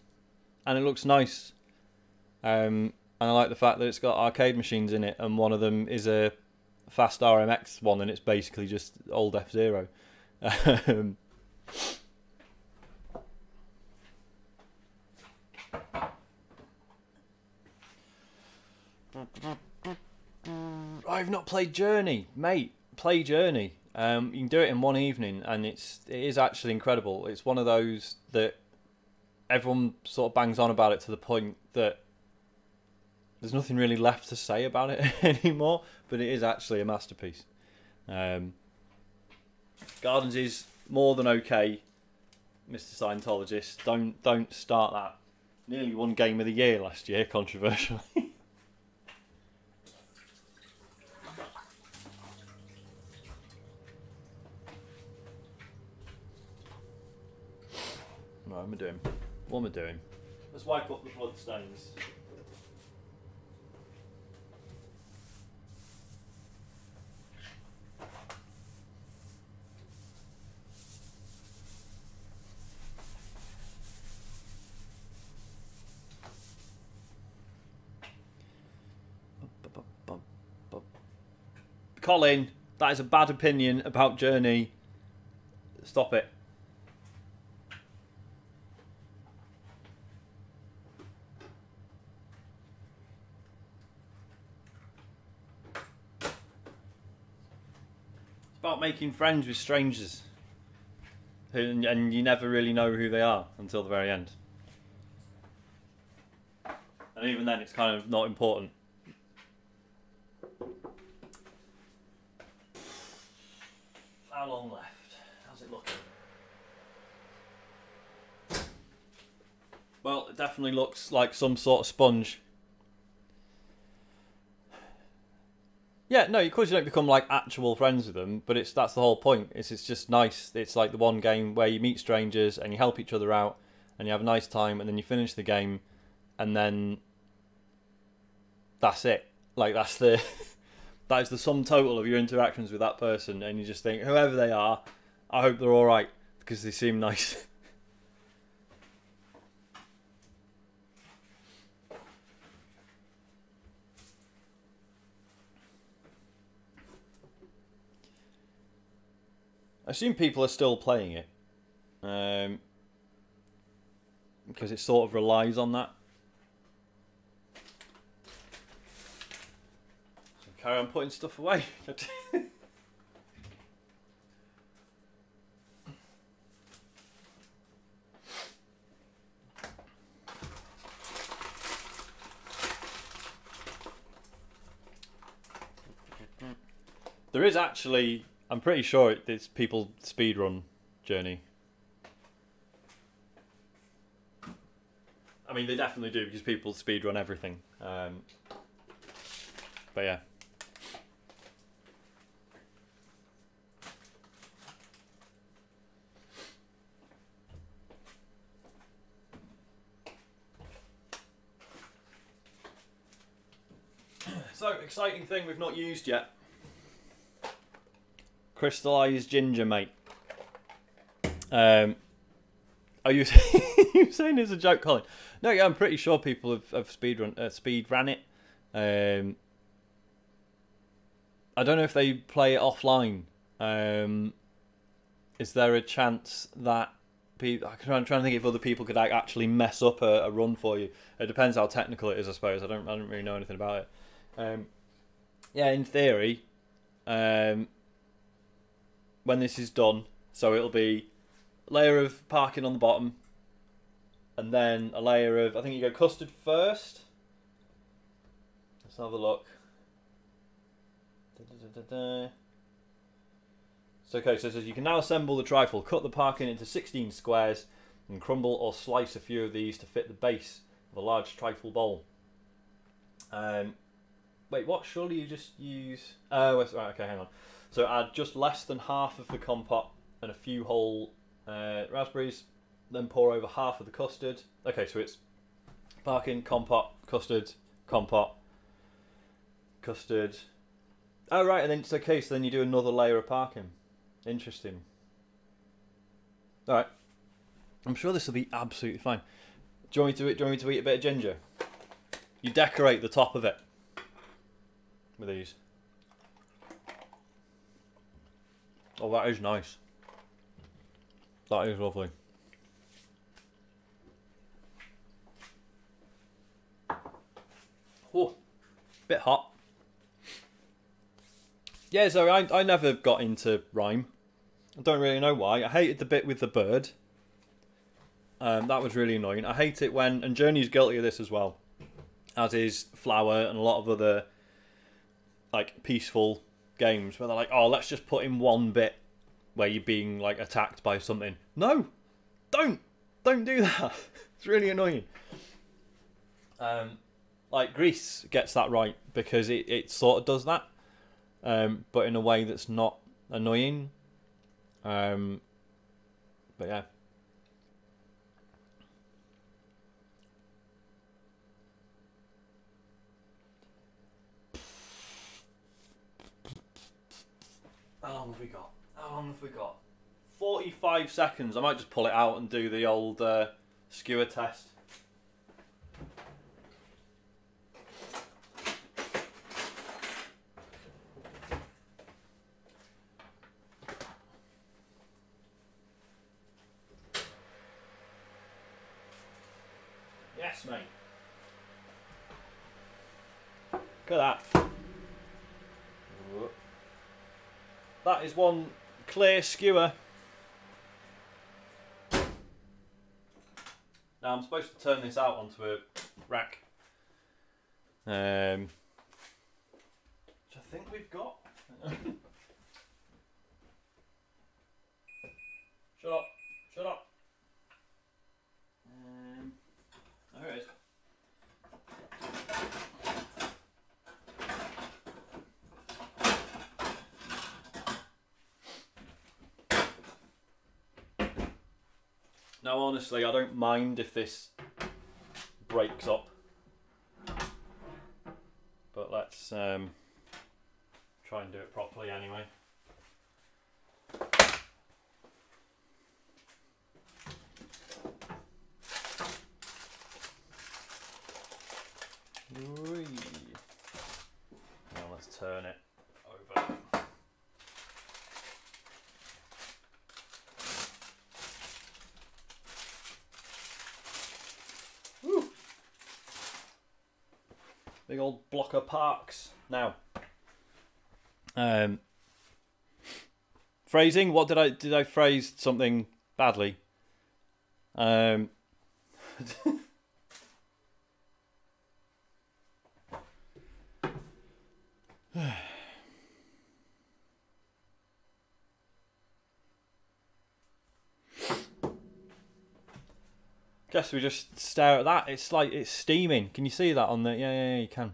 and it looks nice. And I like the fact that it's got arcade machines in it, and one of them is a fast RMX one, and it's basically just old F-Zero. I've not played Journey, mate. Play Journey. You can do it in one evening, and it is actually incredible. It's one of those that everyone sort of bangs on about it to the point that there's nothing really left to say about it anymore. But it is actually a masterpiece. Gardens is more than okay, Mr. Scientologist. Don't start that. Nearly won Game of the Year last year, controversially. What am I doing? What am I doing? Let's wipe up the blood stains. Colin, that is a bad opinion about Journey. Stop it. About making friends with strangers, and you never really know who they are until the very end, and even then it's kind of not important. How long left? How's it looking? Well, it definitely looks like some sort of sponge. Yeah, no, of course you don't become like actual friends with them, but that's the whole point. It's just nice. It's like the one game where you meet strangers and you help each other out and you have a nice time, and then you finish the game, and then that's it. Like that is the sum total of your interactions with that person, and you just think, whoever they are, I hope they're all right because they seem nice. I assume people are still playing it, because it sort of relies on that. So carry on putting stuff away. There is actually, I'm pretty sure it's people speedrun Journey. I mean, they definitely do because people speedrun everything. But yeah. So, exciting thing we've not used yet. Crystallized ginger, mate. Are you you saying it's a joke, Colin? No, yeah, I'm pretty sure people have speed ran it. I don't know if they play it offline. Is there a chance that people? I'm trying to think if other people could actually mess up a run for you. It depends how technical it is, I suppose. I don't really know anything about it. Yeah, in theory. When this is done, so it'll be a layer of Parkin on the bottom, and then a layer of, I think you go custard first. Let's have a look. So okay, so it says you can now assemble the trifle. Cut the Parkin into 16 squares and crumble or slice a few of these to fit the base of a large trifle bowl. Wait, what? Surely you just use... Oh, right, okay, hang on. So add just less than half of the compote and a few whole raspberries, then pour over half of the custard. Okay, so it's Parkin, compote, custard, compote, custard. Oh, right, and then it's okay, so then you do another layer of Parkin. Interesting. Alright. I'm sure this will be absolutely fine. Do you want me to eat a bit of ginger? You decorate the top of it with these. Oh, that is nice. That is lovely. Oh, bit hot. Yeah, so I never got into rhyme. I don't really know why. I hated the bit with the bird. That was really annoying. I hate it when, and Journey's guilty of this as well, as is Flower and a lot of other like peaceful games where they're like, oh, let's just put in one bit where you're being like attacked by something. No, don't do that. It's really annoying. Like Grease gets that right because it sort of does that, but in a way that's not annoying. But yeah. How long have we got? How long have we got? 45 seconds. I might just pull it out and do the old skewer test. Yes, mate. Look at that. That is one clear skewer. Now I'm supposed to turn this out onto a rack. Which I think we've got. Shut up. Shut up. There it is. Now, honestly, I don't mind if this breaks up, but let's try and do it properly anyway. Now let's turn it over. Woo. Big old block of Parks. Now, phrasing. What did I phrase something badly? Guess we just stare at that. It's like it's steaming. Can you see that on the? Yeah, you can.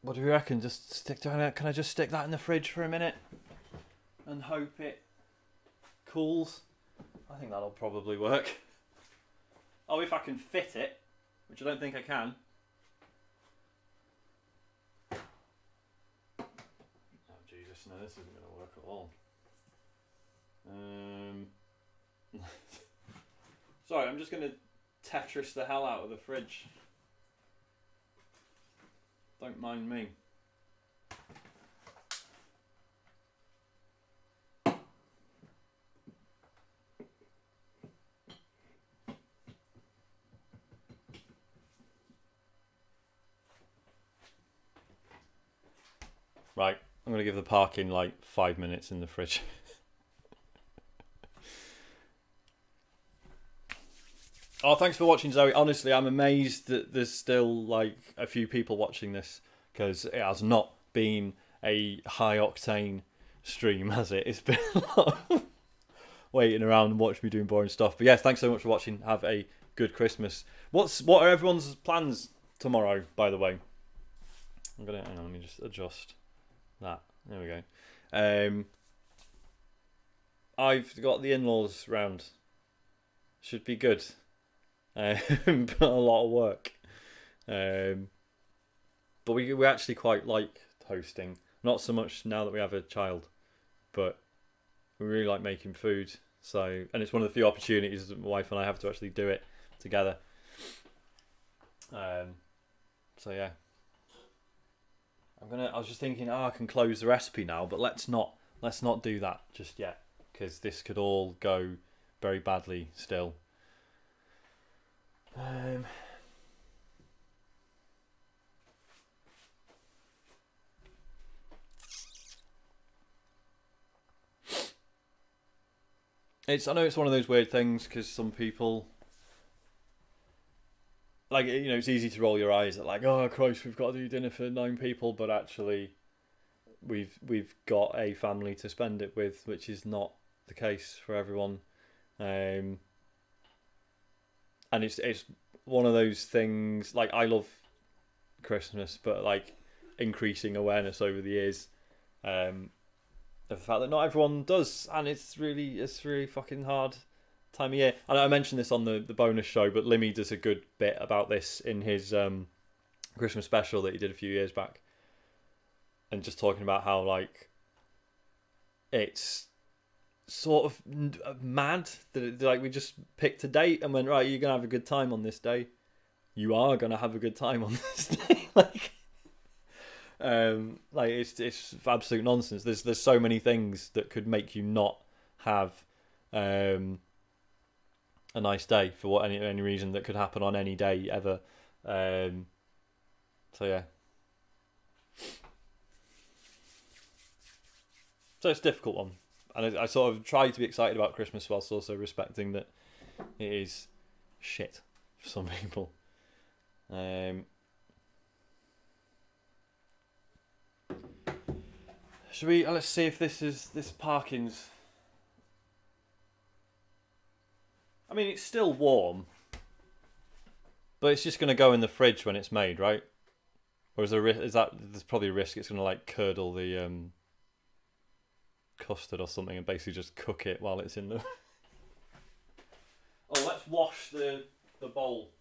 What do you reckon? Just stick to it. Can I just stick that in the fridge for a minute and hope it cools? I think that'll probably work. Oh, if I can fit it, which I don't think I can. Oh Jesus, no, this isn't going to work at all. Sorry, I'm just going to Tetris the hell out of the fridge. Don't mind me. Right, I'm going to give the Parkin like 5 minutes in the fridge. Oh, thanks for watching, Zoe. Honestly, I'm amazed that there's still like a few people watching this because it has not been a high octane stream, has it? It's been a waiting around and watching me doing boring stuff. But yeah, thanks so much for watching. Have a good Christmas. What are everyone's plans tomorrow, by the way? Hang on, let me just adjust that. There we go. I've got the in-laws round. Should be good. But a lot of work. But we actually quite like hosting. Not so much now that we have a child, but we really like making food. So, and it's one of the few opportunities that my wife and I have to actually do it together. So yeah. I was just thinking, I can close the recipe now, but let's not do that just yet, because this could all go very badly still. I know it's one of those weird things, because some people, like, you know, it's easy to roll your eyes at, like, oh Christ, we've got to do dinner for 9 people, but actually we've got a family to spend it with, which is not the case for everyone. And it's one of those things, like, I love Christmas, but like increasing awareness over the years of the fact that not everyone does, and it's really fucking hard time of year. And I mentioned this on the bonus show, but Limmy does a good bit about this in his Christmas special that he did a few years back, and just talking about how, like, it's sort of mad that, like, we just picked a date and went, right, you're gonna have a good time on this day. You are gonna have a good time on this day. Like it's absolute nonsense. There's so many things that could make you not have a nice day for any reason that could happen on any day ever. So yeah. So it's a difficult one, and I sort of try to be excited about Christmas whilst also respecting that it is shit for some people. Should we? Let's see if this Parkin's. I mean, it's still warm, but it's just going to go in the fridge when it's made, right? Or is there's probably a risk it's going to, like, curdle the custard or something and basically just cook it while it's in the. Oh, let's wash the bowl.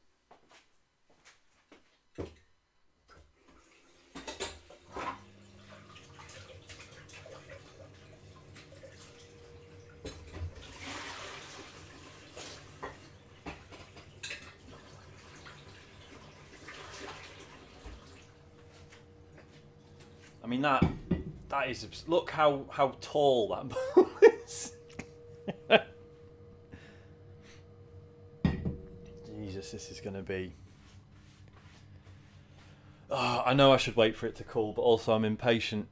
I mean, that is, look how tall that bowl is. Jesus, this is going to be. Oh, I know I should wait for it to cool, but also I'm impatient.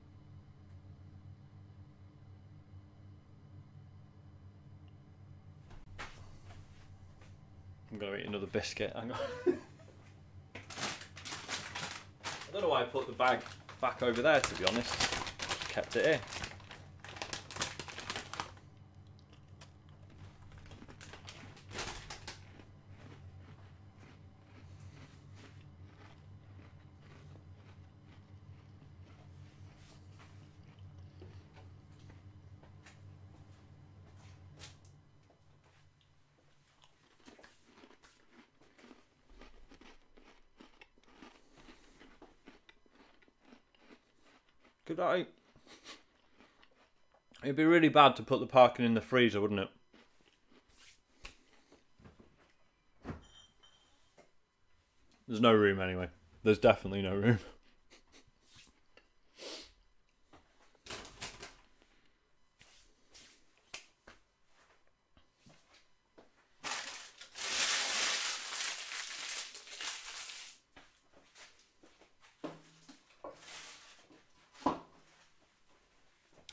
I'm going to eat another biscuit. Hang on. I don't know why I put the bag back over there, to be honest. Just kept it here. Could I? It'd be really bad to put the Parkin in the freezer, wouldn't it? There's no room anyway. There's definitely no room.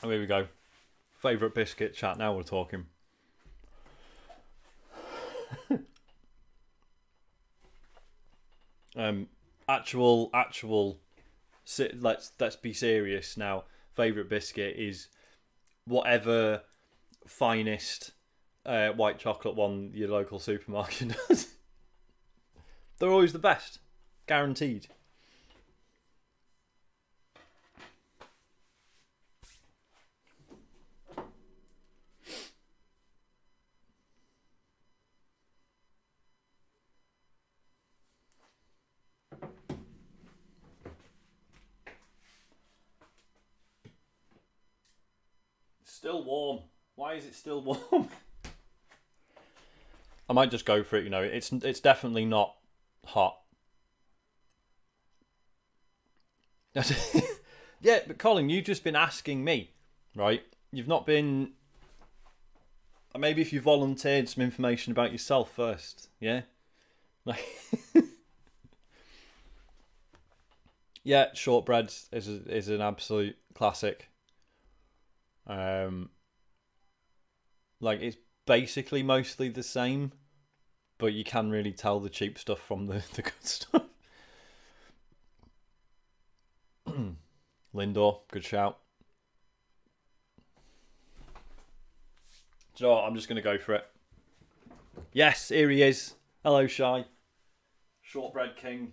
Oh, here we go. Favourite biscuit chat, now we're talking. Let's be serious now. Favourite biscuit is whatever finest white chocolate one your local supermarket does. They're always the best. Guaranteed. Still warm. Why is it still warm? I might just go for it, you know. It's definitely not hot. Yeah, but Colin, you've just been asking me, right? You've not been... Maybe if you volunteered some information about yourself first, yeah? Yeah, shortbread is an absolute classic. Like, it's basically mostly the same, but you can really tell the cheap stuff from the good stuff. Lindor, good shout. Do you know what? I'm just going to go for it. Yes, here he is. Hello, Shy. Shortbread King.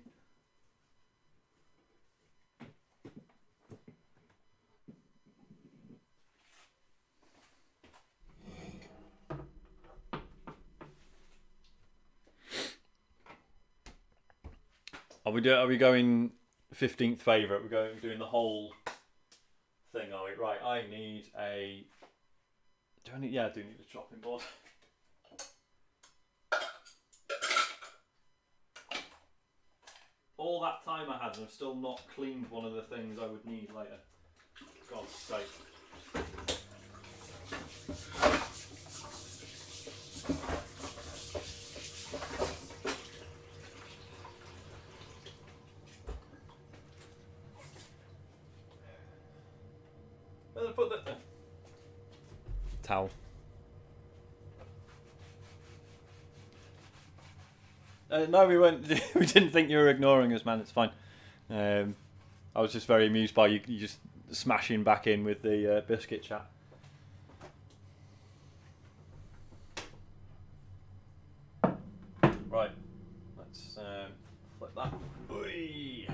Are we going 15th favourite? We're doing the whole thing, are we? Right, I need a... I do need a chopping board. All that time I had and I've still not cleaned one of the things I would need later. God's sake. Where did I put that? Towel. No, we weren't. We didn't think you were ignoring us, man. It's fine. I was just very amused by you just smashing back in with the biscuit chat. Right, let's flip that. Oy.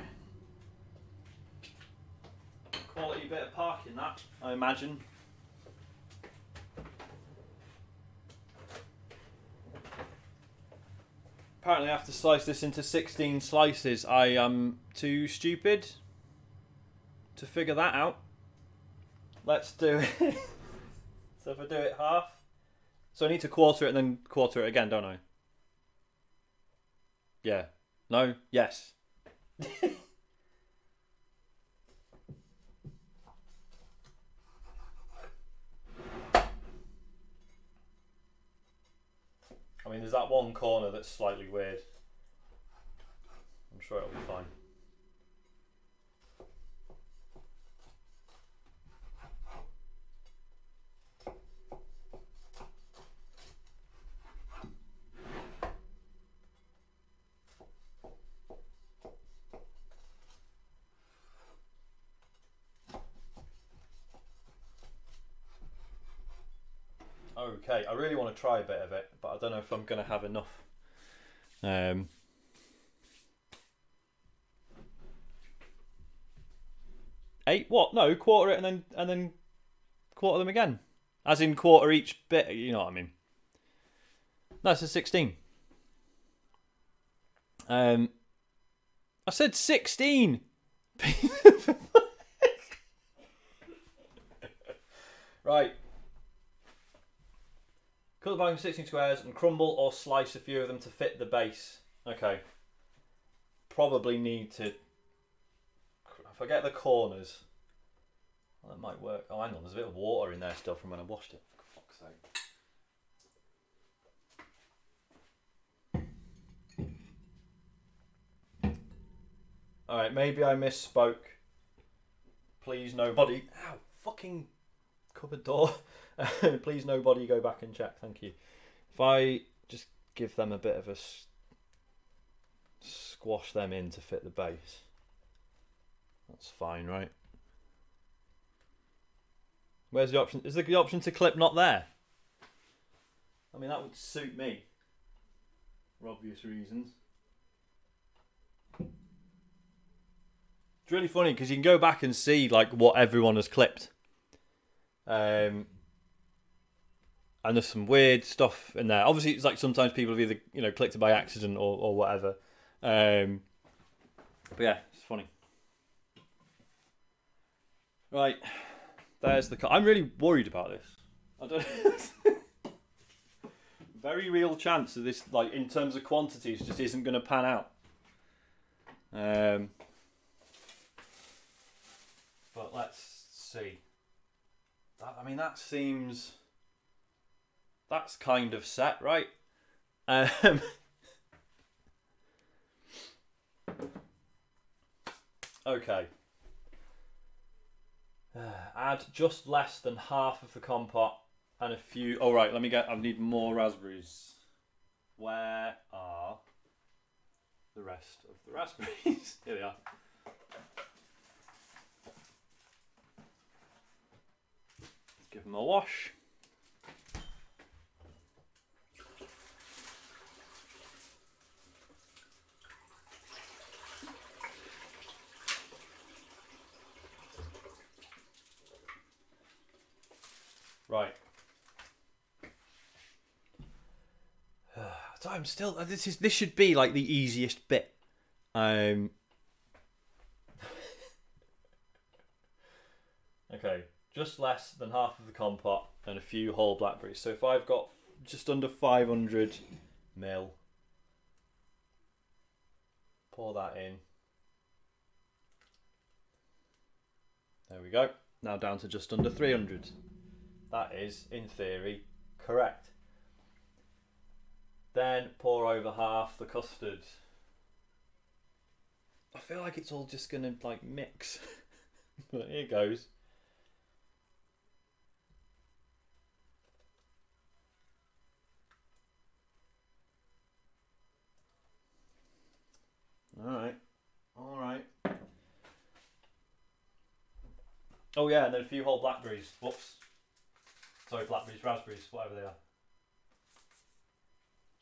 Quality bit of Parkin, that, I imagine. Apparently I have to slice this into 16 slices. I am too stupid to figure that out. Let's do it. So if I do it half. So I need to quarter it and then quarter it again, don't I? Yeah. No? Yes. I mean, there's that one corner that's slightly weird. I'm sure it'll be fine. Okay, I really want to try a bit of it, but I don't know if I'm going to have enough. 8? What? No, quarter it and then quarter them again. As in quarter each bit, you know what I mean. No, it's a 16. I said 16! Right. Cut the bag in 16 squares and crumble or slice a few of them to fit the base. Okay. Probably need to... If I get the corners... Well, that might work. Oh, hang on. There's a bit of water in there still from when I washed it. For fuck's sake. Alright, maybe I misspoke. Please nobody... Ow, fucking cupboard door. Please nobody go back and check, thank you. If I just give them a bit of a squash them in to fit the base, that's fine, right? Where's the option? Is the option to clip not there? I mean, that would suit me for obvious reasons. It's really funny because you can go back and see like what everyone has clipped. And there's some weird stuff in there. Obviously, it's like sometimes people have either clicked it by accident or whatever. But yeah, it's funny. Right, there's the. I'm really worried about this. I don't. Very real chance that this, like in terms of quantities, just isn't going to pan out. But let's see. I mean, that seems. That's kind of set, right? Okay. Add just less than half of the compote and a few. Oh right, I need more raspberries. Where are the rest of the raspberries? Here they are. Give them a wash. Right. So I'm still. This should be like the easiest bit. Okay. Just less than half of the compote and a few whole blackberries. So if I've got just under 500 ml, pour that in. There we go. Now down to just under 300. That is, in theory, correct. Then pour over half the custard. I feel like it's all just gonna like mix. But here goes. Alright. Oh yeah, and then a few whole blackberries. Whoops. Sorry, blackberries, raspberries, whatever they are.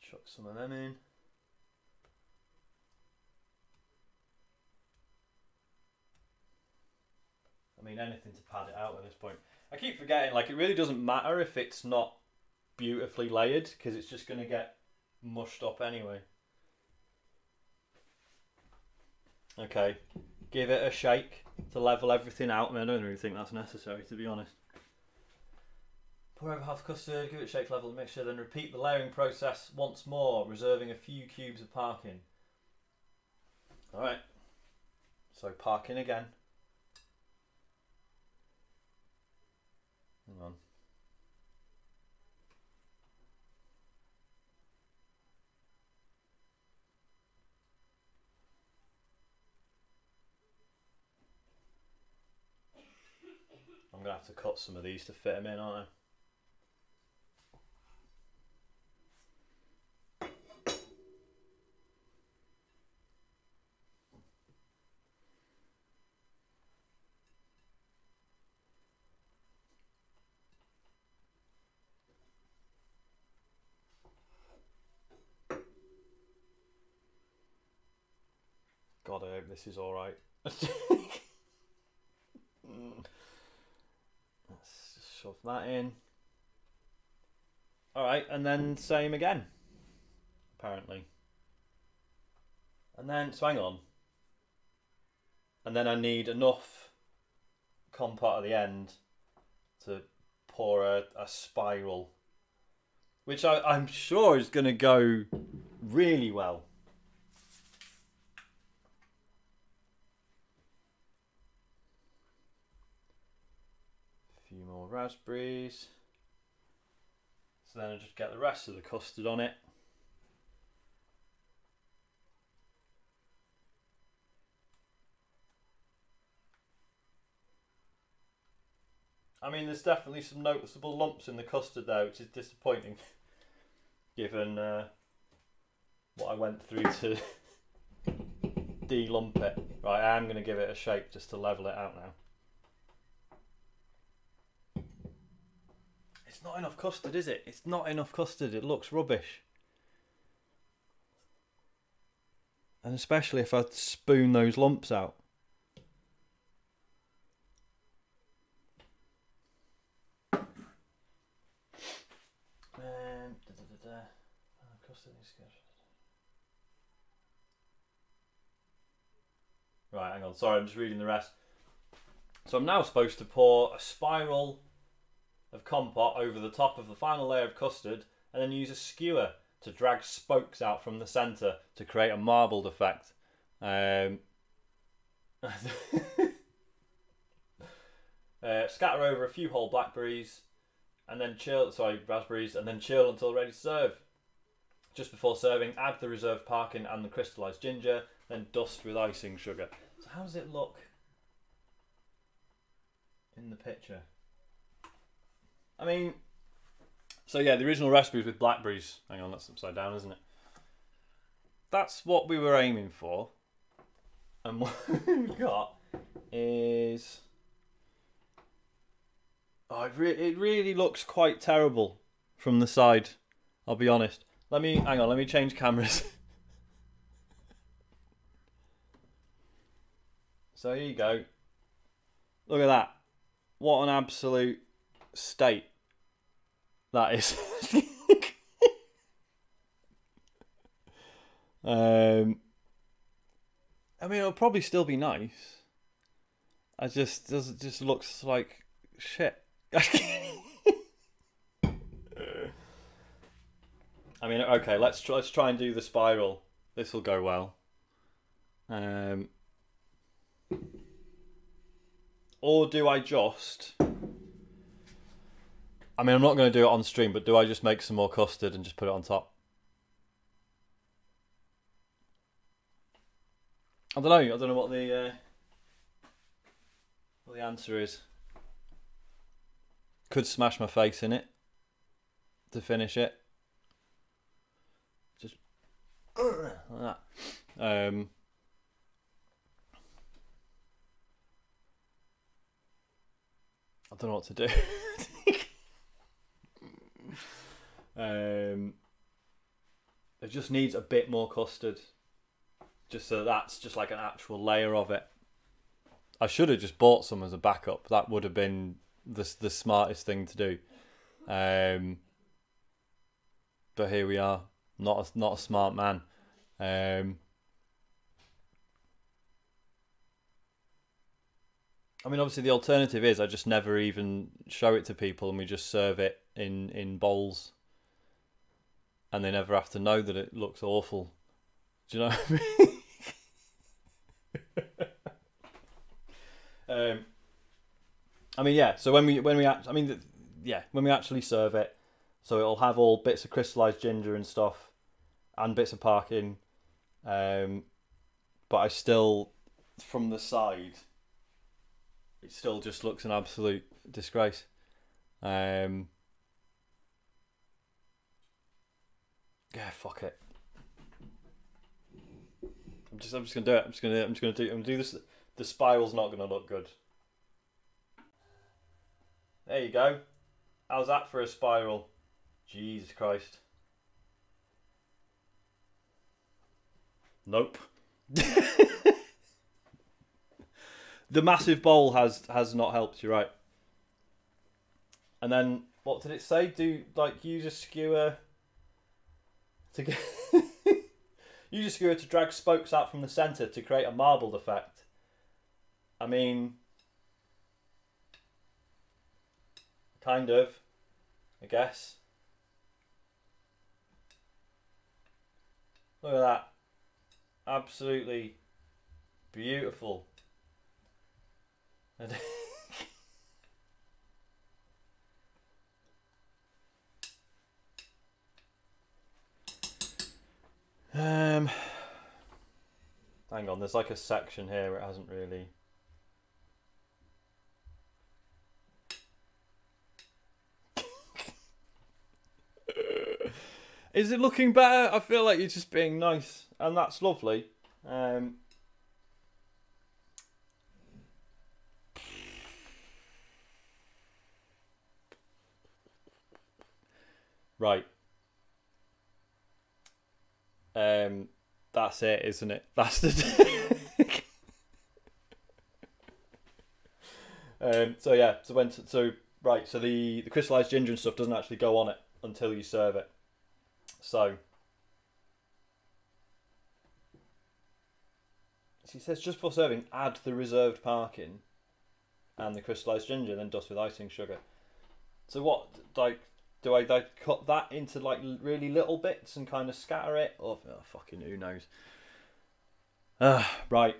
Chuck some of them in. I mean, anything to pad it out at this point. I keep forgetting, like, it really doesn't matter if it's not beautifully layered, because it's just going to get mushed up anyway. Okay, give it a shake to level everything out. I mean, I don't really think that's necessary, to be honest. Pour over half custard, give it a shake to level the mixture, then repeat the layering process once more, reserving a few cubes of Parkin. Alright, so Parkin again. Hang on. I'm going to have to cut some of these to fit them in, aren't I? God, I hope this is alright. Let's just shove that in. Alright, and then same again. Apparently. And then, so hang on. And then I need enough compote at the end to pour a spiral. Which I'm sure is going to go really well. Few more raspberries. So then I just get the rest of the custard on it. I mean, there's definitely some noticeable lumps in the custard there, which is disappointing, given what I went through to de-lump it. Right, I am going to give it a shake just to level it out now. not enough custard, is it? It's not enough custard. It looks rubbish. And especially if I spoon those lumps out. Right, hang on. Sorry, I'm just reading the rest. So I'm now supposed to pour a spiral of compote over the top of the final layer of custard and then use a skewer to drag spokes out from the centre to create a marbled effect. Scatter over a few whole blackberries and then raspberries, and then chill until ready to serve. Just before serving, add the reserved Parkin and the crystallised ginger, then dust with icing sugar. So how does it look in the picture? I mean, so yeah, the original recipe was with blackberries. Hang on, that's upside down, isn't it? That's what we were aiming for. And what we've got is... Oh, it really looks quite terrible from the side, I'll be honest. Let me change cameras. So here you go. Look at that. What an absolute state that is. I mean, it'll probably still be nice. It just looks like shit. I mean, okay, let's try and do the spiral. This will go well. Or do I just... I mean, I'm not going to do it on stream, but do I just make some more custard and just put it on top? I don't know. I don't know what the answer is. Could smash my face in it to finish it. Just like that. I don't know what to do. It just needs a bit more custard, just so that's just like an actual layer of it. I should have just bought some as a backup. That would have been the smartest thing to do. But here we are, not a smart man. I mean, obviously the alternative is I just never even show it to people and we just serve it in bowls, and they never have to know that it looks awful. Do you know what I mean? I mean, yeah. So when we actually serve it, so it'll have all bits of crystallized ginger and stuff, and bits of Parkin, but I still, from the side, it still just looks an absolute disgrace. Yeah, fuck it. I'm just gonna do it. I'm gonna do this. The spiral's not gonna look good. There you go. How's that for a spiral? Jesus Christ. Nope. The massive bowl has not helped, you're right. And then, what did it say? Use a skewer to get... Use a skewer to drag spokes out from the centre to create a marbled effect. I mean... Kind of, I guess. Look at that. Absolutely beautiful. Hang on, there's like a section here where it hasn't really... Is it looking better? I feel like you're just being nice, and that's lovely. Right. That's it, isn't it? That's the. So yeah. So the crystallized ginger and stuff doesn't actually go on it until you serve it. So. He says just before serving, add the reserved Parkin and the crystallized ginger, then dust with icing sugar. So what, like, do I like cut that into like really little bits and kind of scatter it, or fucking who knows? Right,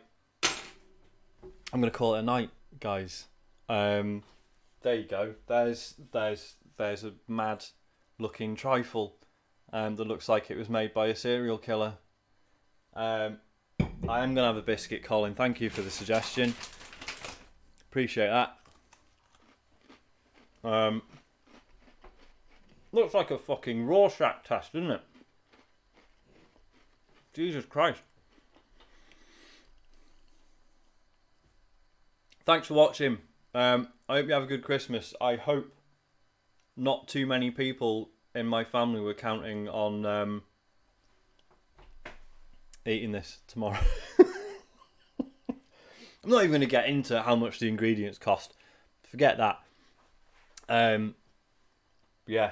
I'm gonna call it a night, guys. There you go. There's a mad looking trifle, that looks like it was made by a serial killer. I am going to have a biscuit, Colin. Thank you for the suggestion. Appreciate that. Looks like a fucking Rorschach test, doesn't it? Jesus Christ. Thanks for watching. I hope you have a good Christmas. I hope not too many people in my family were counting on... eating this tomorrow. I'm not even going to get into how much the ingredients cost. Forget that. Yeah.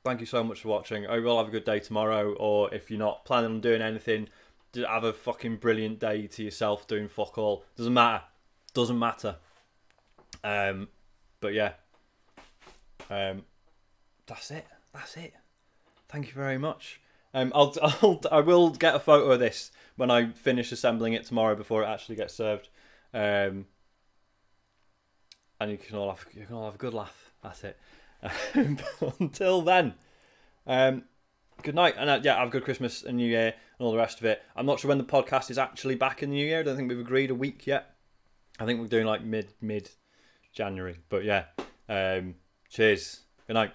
Thank you so much for watching. I hope you all have a good day tomorrow, or if you're not planning on doing anything, have a fucking brilliant day to yourself doing fuck all. Doesn't matter. Doesn't matter. But yeah. That's it. That's it. Thank you very much. I will get a photo of this when I finish assembling it tomorrow before it actually gets served, and you can all have a good laugh. That's it. Until then, good night, and yeah, have a good Christmas and New Year and all the rest of it. I'm not sure when the podcast is actually back in the New Year. I don't think we've agreed a week yet. I think we're doing like mid January. But yeah, cheers. Good night.